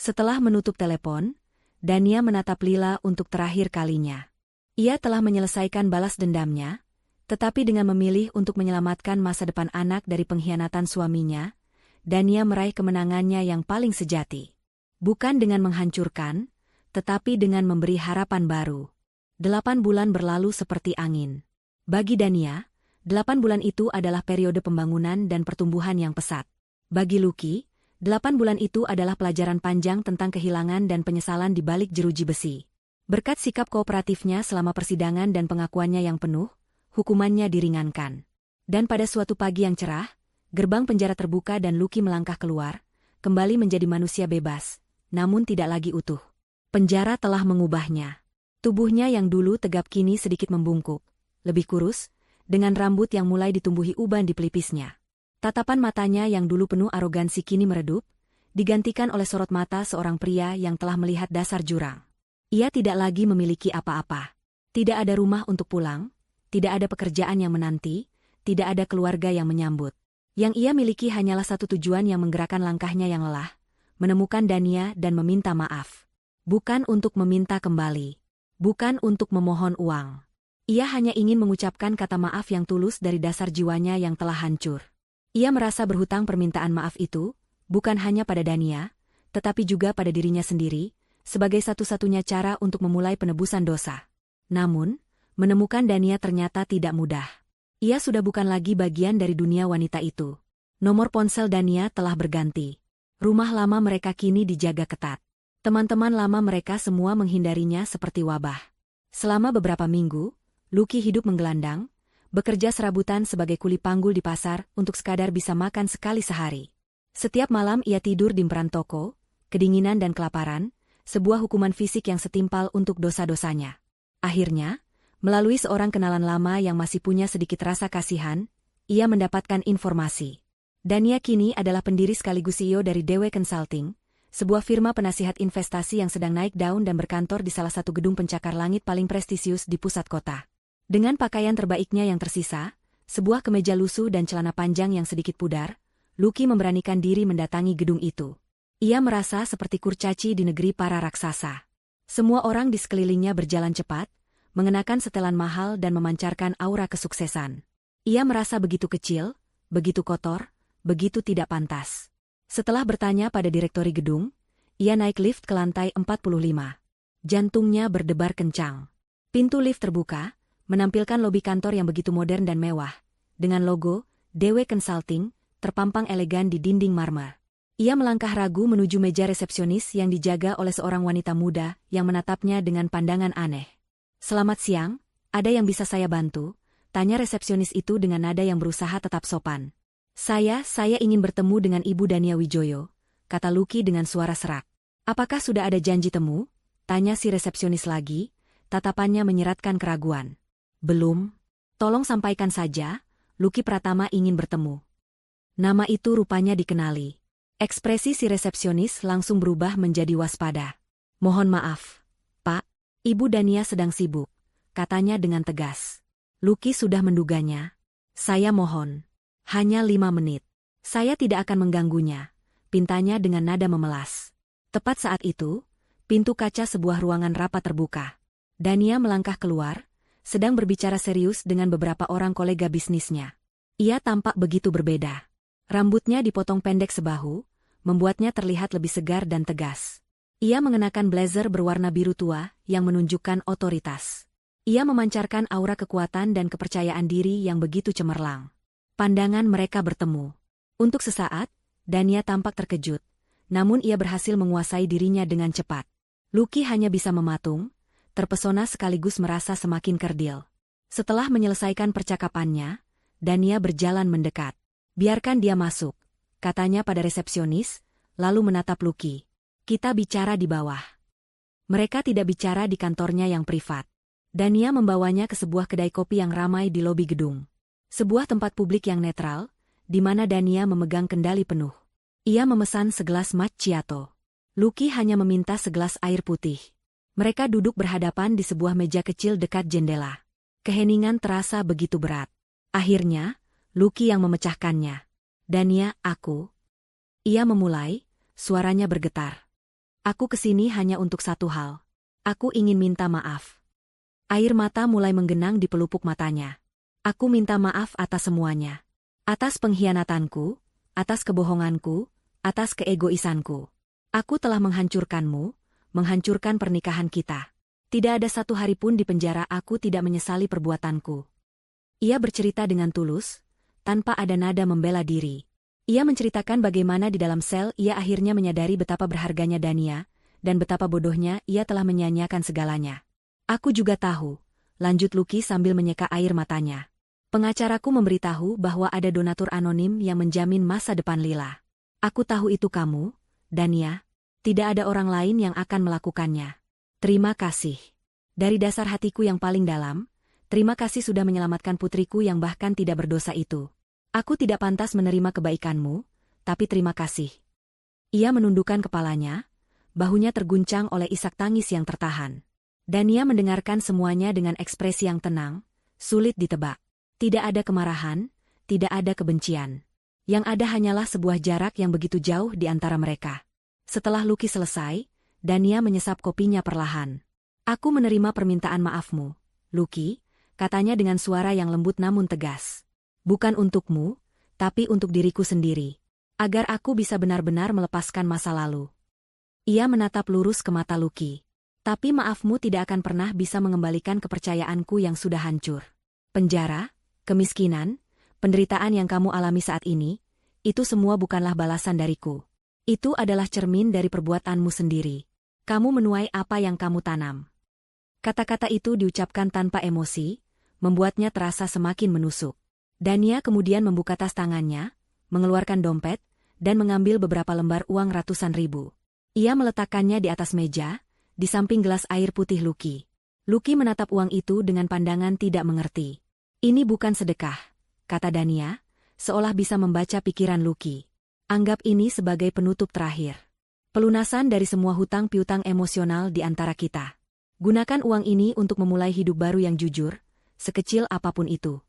Setelah menutup telepon, Dania menatap Lila untuk terakhir kalinya. Ia telah menyelesaikan balas dendamnya, tetapi dengan memilih untuk menyelamatkan masa depan anak dari pengkhianatan suaminya, Dania meraih kemenangannya yang paling sejati. Bukan dengan menghancurkan, tetapi dengan memberi harapan baru. 8 bulan berlalu seperti angin. Bagi Dania, 8 bulan itu adalah periode pembangunan dan pertumbuhan yang pesat. Bagi Lucky, 8 bulan itu adalah pelajaran panjang tentang kehilangan dan penyesalan di balik jeruji besi. Berkat sikap kooperatifnya selama persidangan dan pengakuannya yang penuh, hukumannya diringankan. Dan pada suatu pagi yang cerah, gerbang penjara terbuka dan Lucky melangkah keluar, kembali menjadi manusia bebas, namun tidak lagi utuh. Penjara telah mengubahnya. Tubuhnya yang dulu tegap kini sedikit membungkuk, lebih kurus, dengan rambut yang mulai ditumbuhi uban di pelipisnya. Tatapan matanya yang dulu penuh arogansi kini meredup, digantikan oleh sorot mata seorang pria yang telah melihat dasar jurang. Ia tidak lagi memiliki apa-apa. Tidak ada rumah untuk pulang, tidak ada pekerjaan yang menanti, tidak ada keluarga yang menyambut. Yang ia miliki hanyalah satu tujuan yang menggerakkan langkahnya yang lelah, menemukan Dania dan meminta maaf. Bukan untuk meminta kembali. Bukan untuk memohon uang. Ia hanya ingin mengucapkan kata maaf yang tulus dari dasar jiwanya yang telah hancur. Ia merasa berhutang permintaan maaf itu, bukan hanya pada Dania, tetapi juga pada dirinya sendiri, sebagai satu-satunya cara untuk memulai penebusan dosa. Namun, menemukan Dania ternyata tidak mudah. Ia sudah bukan lagi bagian dari dunia wanita itu. Nomor ponsel Dania telah berganti. Rumah lama mereka kini dijaga ketat. Teman-teman lama mereka semua menghindarinya seperti wabah. Selama beberapa minggu, Lucky hidup menggelandang, bekerja serabutan sebagai kuli panggul di pasar untuk sekadar bisa makan sekali sehari. Setiap malam ia tidur di emperan toko, kedinginan dan kelaparan, sebuah hukuman fisik yang setimpal untuk dosa-dosanya. Akhirnya, melalui seorang kenalan lama yang masih punya sedikit rasa kasihan, ia mendapatkan informasi. Dania kini adalah pendiri sekaligus CEO dari Dewe Consulting, sebuah firma penasihat investasi yang sedang naik daun dan berkantor di salah satu gedung pencakar langit paling prestisius di pusat kota. Dengan pakaian terbaiknya yang tersisa, sebuah kemeja lusuh dan celana panjang yang sedikit pudar, Lucky memberanikan diri mendatangi gedung itu. Ia merasa seperti kurcaci di negeri para raksasa. Semua orang di sekelilingnya berjalan cepat, mengenakan setelan mahal dan memancarkan aura kesuksesan. Ia merasa begitu kecil, begitu kotor, begitu tidak pantas. Setelah bertanya pada direktori gedung, ia naik lift ke lantai 45. Jantungnya berdebar kencang. Pintu lift terbuka, menampilkan lobi kantor yang begitu modern dan mewah, dengan logo Dewe Consulting terpampang elegan di dinding marmer. Ia melangkah ragu menuju meja resepsionis yang dijaga oleh seorang wanita muda yang menatapnya dengan pandangan aneh. "Selamat siang, ada yang bisa saya bantu?" tanya resepsionis itu dengan nada yang berusaha tetap sopan. Saya ingin bertemu dengan Ibu Dania Wijoyo," kata Lucky dengan suara serak. "Apakah sudah ada janji temu?" tanya si resepsionis lagi, tatapannya menyeratkan keraguan. "Belum. Tolong sampaikan saja, Lucky Pratama ingin bertemu." Nama itu rupanya dikenali. Ekspresi si resepsionis langsung berubah menjadi waspada. "Mohon maaf, Pak, Ibu Dania sedang sibuk," katanya dengan tegas. Lucky sudah menduganya. "Saya mohon. Hanya 5 menit. Saya tidak akan mengganggunya," pintanya dengan nada memelas. Tepat saat itu, pintu kaca sebuah ruangan rapat terbuka. Dania melangkah keluar, sedang berbicara serius dengan beberapa orang kolega bisnisnya. Ia tampak begitu berbeda. Rambutnya dipotong pendek sebahu, membuatnya terlihat lebih segar dan tegas. Ia mengenakan blazer berwarna biru tua yang menunjukkan otoritas. Ia memancarkan aura kekuatan dan kepercayaan diri yang begitu cemerlang. Pandangan mereka bertemu. Untuk sesaat, Dania tampak terkejut, namun ia berhasil menguasai dirinya dengan cepat. Lucky hanya bisa mematung, terpesona sekaligus merasa semakin kerdil. Setelah menyelesaikan percakapannya, Dania berjalan mendekat. "Biarkan dia masuk," katanya pada resepsionis, lalu menatap Lucky. "Kita bicara di bawah." Mereka tidak bicara di kantornya yang privat. Dania membawanya ke sebuah kedai kopi yang ramai di lobi gedung. Sebuah tempat publik yang netral, di mana Dania memegang kendali penuh. Ia memesan segelas macchiato. Lucky hanya meminta segelas air putih. Mereka duduk berhadapan di sebuah meja kecil dekat jendela. Keheningan terasa begitu berat. Akhirnya, Lucky yang memecahkannya. "Dania, aku..." Ia memulai, suaranya bergetar. "Aku kesini hanya untuk satu hal. Aku ingin minta maaf." Air mata mulai menggenang di pelupuk matanya. "Aku minta maaf atas semuanya. Atas pengkhianatanku, atas kebohonganku, atas keegoisanku. Aku telah menghancurkanmu, menghancurkan pernikahan kita. Tidak ada satu hari pun di penjara aku tidak menyesali perbuatanku." Ia bercerita dengan tulus, tanpa ada nada membela diri. Ia menceritakan bagaimana di dalam sel ia akhirnya menyadari betapa berharganya Dania, dan betapa bodohnya ia telah menyia-nyiakan segalanya. "Aku juga tahu," lanjut Lucky sambil menyeka air matanya. "Pengacaraku memberitahu bahwa ada donatur anonim yang menjamin masa depan Lila. Aku tahu itu kamu, Dania. Tidak ada orang lain yang akan melakukannya. Terima kasih. Dari dasar hatiku yang paling dalam, Terima kasih sudah menyelamatkan putriku yang bahkan tidak berdosa itu. Aku tidak pantas menerima kebaikanmu, tapi terima kasih. Ia menundukkan kepalanya, bahunya terguncang oleh isak tangis yang tertahan. Dania mendengarkan semuanya dengan ekspresi yang tenang, sulit ditebak. Tidak ada kemarahan, tidak ada kebencian. Yang ada hanyalah sebuah jarak yang begitu jauh di antara mereka. Setelah Lucky selesai, Dania menyesap kopinya perlahan. Aku menerima permintaan maafmu, Lucky, katanya dengan suara yang lembut namun tegas. Bukan untukmu, tapi untuk diriku sendiri. Agar aku bisa benar-benar melepaskan masa lalu. Ia menatap lurus ke mata Lucky. Tapi maafmu tidak akan pernah bisa mengembalikan kepercayaanku yang sudah hancur. Penjara, kemiskinan, penderitaan yang kamu alami saat ini, itu semua bukanlah balasan dariku. Itu adalah cermin dari perbuatanmu sendiri. Kamu menuai apa yang kamu tanam. Kata-kata itu diucapkan tanpa emosi, membuatnya terasa semakin menusuk. Dania kemudian membuka tas tangannya, mengeluarkan dompet, dan mengambil beberapa lembar uang ratusan ribu. Ia meletakkannya di atas meja, di samping gelas air putih Lucky. Lucky menatap uang itu dengan pandangan tidak mengerti. Ini bukan sedekah, kata Dania, seolah bisa membaca pikiran Lucky. Anggap ini sebagai penutup terakhir. Pelunasan dari semua hutang piutang emosional di antara kita. Gunakan uang ini untuk memulai hidup baru yang jujur, sekecil apapun itu.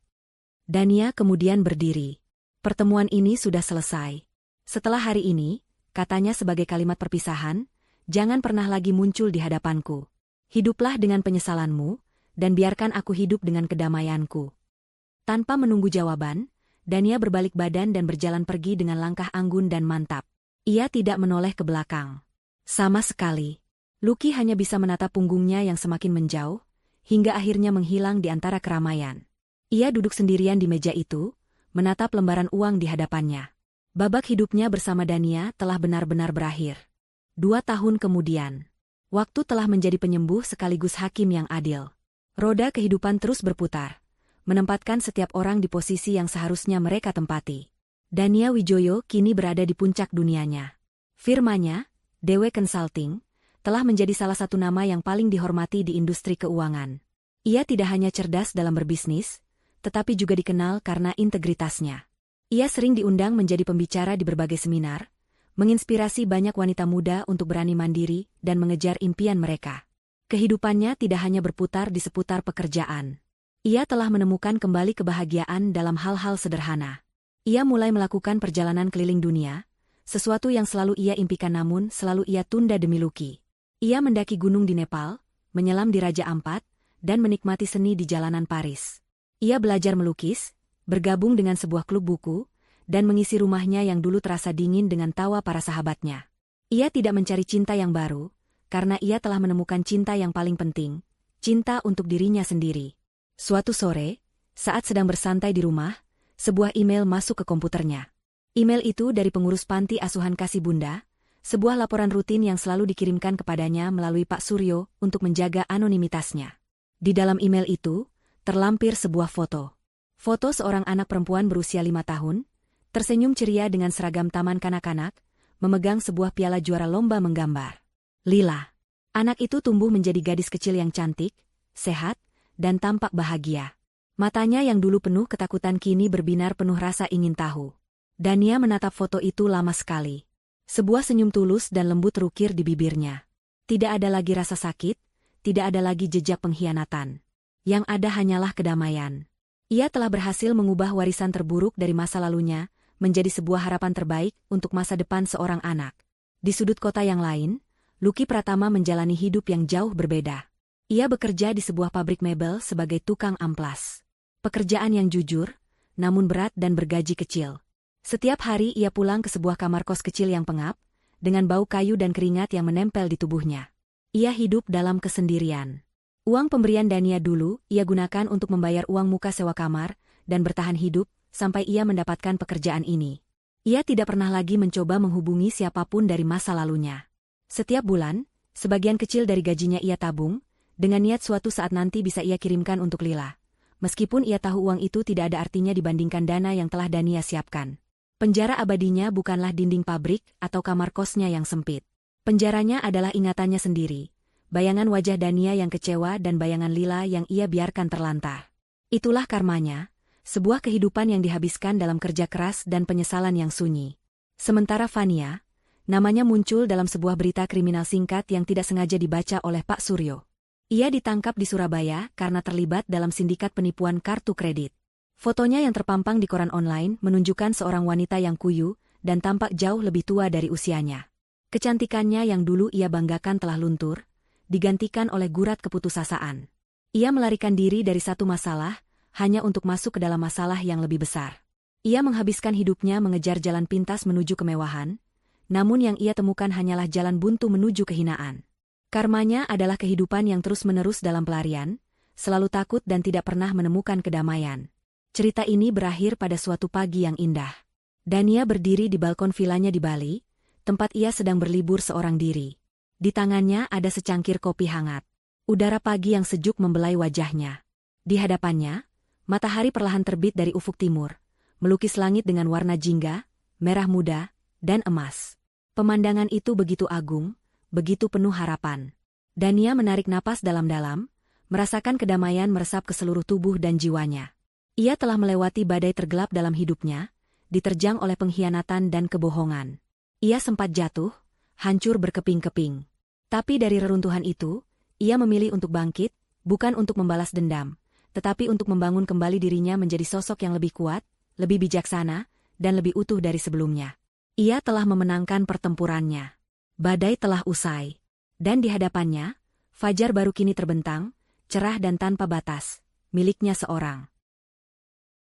Dania kemudian berdiri. Pertemuan ini sudah selesai. Setelah hari ini, katanya sebagai kalimat perpisahan, jangan pernah lagi muncul di hadapanku. Hiduplah dengan penyesalanmu, dan biarkan aku hidup dengan kedamaianku. Tanpa menunggu jawaban, Dania berbalik badan dan berjalan pergi dengan langkah anggun dan mantap. Ia tidak menoleh ke belakang. Sama sekali. Lucky hanya bisa menatap punggungnya yang semakin menjauh, hingga akhirnya menghilang di antara keramaian. Ia duduk sendirian di meja itu, menatap lembaran uang di hadapannya. Babak hidupnya bersama Dania telah benar-benar berakhir. 2 tahun kemudian, waktu telah menjadi penyembuh sekaligus hakim yang adil. Roda kehidupan terus berputar, menempatkan setiap orang di posisi yang seharusnya mereka tempati. Dania Wijoyo kini berada di puncak dunianya. Firmanya, Dewe Consulting, telah menjadi salah satu nama yang paling dihormati di industri keuangan. Ia tidak hanya cerdas dalam berbisnis, tetapi juga dikenal karena integritasnya. Ia sering diundang menjadi pembicara di berbagai seminar, menginspirasi banyak wanita muda untuk berani mandiri dan mengejar impian mereka. Kehidupannya tidak hanya berputar di seputar pekerjaan. Ia telah menemukan kembali kebahagiaan dalam hal-hal sederhana. Ia mulai melakukan perjalanan keliling dunia, sesuatu yang selalu ia impikan namun selalu ia tunda demi Lucky. Ia mendaki gunung di Nepal, menyelam di Raja Ampat, dan menikmati seni di jalanan Paris. Ia belajar melukis, bergabung dengan sebuah klub buku, dan mengisi rumahnya yang dulu terasa dingin dengan tawa para sahabatnya. Ia tidak mencari cinta yang baru, karena ia telah menemukan cinta yang paling penting, cinta untuk dirinya sendiri. Suatu sore, saat sedang bersantai di rumah, sebuah email masuk ke komputernya. Email itu dari pengurus panti asuhan Kasih Bunda, sebuah laporan rutin yang selalu dikirimkan kepadanya melalui Pak Suryo untuk menjaga anonimitasnya. Di dalam email itu, terlampir sebuah foto. Foto seorang anak perempuan berusia 5 tahun, tersenyum ceria dengan seragam taman kanak-kanak, memegang sebuah piala juara lomba menggambar. Lila. Anak itu tumbuh menjadi gadis kecil yang cantik, sehat, dan tampak bahagia. Matanya yang dulu penuh ketakutan kini berbinar penuh rasa ingin tahu. Dania menatap foto itu lama sekali. Sebuah senyum tulus dan lembut rukir di bibirnya. Tidak ada lagi rasa sakit, tidak ada lagi jejak pengkhianatan. Yang ada hanyalah kedamaian. Ia telah berhasil mengubah warisan terburuk dari masa lalunya menjadi sebuah harapan terbaik untuk masa depan seorang anak. Di sudut kota yang lain, Lucky Pratama menjalani hidup yang jauh berbeda. Ia bekerja di sebuah pabrik mebel sebagai tukang amplas. Pekerjaan yang jujur, namun berat dan bergaji kecil. Setiap hari ia pulang ke sebuah kamar kos kecil yang pengap, dengan bau kayu dan keringat yang menempel di tubuhnya. Ia hidup dalam kesendirian. Uang pemberian Dania dulu ia gunakan untuk membayar uang muka sewa kamar dan bertahan hidup sampai ia mendapatkan pekerjaan ini. Ia tidak pernah lagi mencoba menghubungi siapapun dari masa lalunya. Setiap bulan, sebagian kecil dari gajinya ia tabung, dengan niat suatu saat nanti bisa ia kirimkan untuk Lila. Meskipun ia tahu uang itu tidak ada artinya dibandingkan dana yang telah Dania siapkan. Penjara abadinya bukanlah dinding pabrik atau kamar kosnya yang sempit. Penjaranya adalah ingatannya sendiri. Bayangan wajah Dania yang kecewa dan bayangan Lila yang ia biarkan terlantar. Itulah karmanya, sebuah kehidupan yang dihabiskan dalam kerja keras dan penyesalan yang sunyi. Sementara Fania, namanya muncul dalam sebuah berita kriminal singkat yang tidak sengaja dibaca oleh Pak Suryo. Ia ditangkap di Surabaya karena terlibat dalam sindikat penipuan kartu kredit. Fotonya yang terpampang di koran online menunjukkan seorang wanita yang kuyu dan tampak jauh lebih tua dari usianya. Kecantikannya yang dulu ia banggakan telah luntur, digantikan oleh gurat keputusasaan. Ia melarikan diri dari satu masalah, hanya untuk masuk ke dalam masalah yang lebih besar. Ia menghabiskan hidupnya mengejar jalan pintas menuju kemewahan, namun yang ia temukan hanyalah jalan buntu menuju kehinaan. Karmanya adalah kehidupan yang terus-menerus dalam pelarian, selalu takut dan tidak pernah menemukan kedamaian. Cerita ini berakhir pada suatu pagi yang indah. Dania berdiri di balkon vilanya di Bali, tempat ia sedang berlibur seorang diri. Di tangannya ada secangkir kopi hangat. Udara pagi yang sejuk membelai wajahnya. Di hadapannya, matahari perlahan terbit dari ufuk timur, melukis langit dengan warna jingga, merah muda, dan emas. Pemandangan itu begitu agung, begitu penuh harapan. Dania menarik napas dalam-dalam, merasakan kedamaian meresap ke seluruh tubuh dan jiwanya. Ia telah melewati badai tergelap dalam hidupnya, diterjang oleh pengkhianatan dan kebohongan. Ia sempat jatuh, hancur berkeping-keping. Tapi dari reruntuhan itu, ia memilih untuk bangkit, bukan untuk membalas dendam, tetapi untuk membangun kembali dirinya menjadi sosok yang lebih kuat, lebih bijaksana, dan lebih utuh dari sebelumnya. Ia telah memenangkan pertempurannya. Badai telah usai. Dan di hadapannya, fajar baru kini terbentang, cerah dan tanpa batas, miliknya seorang.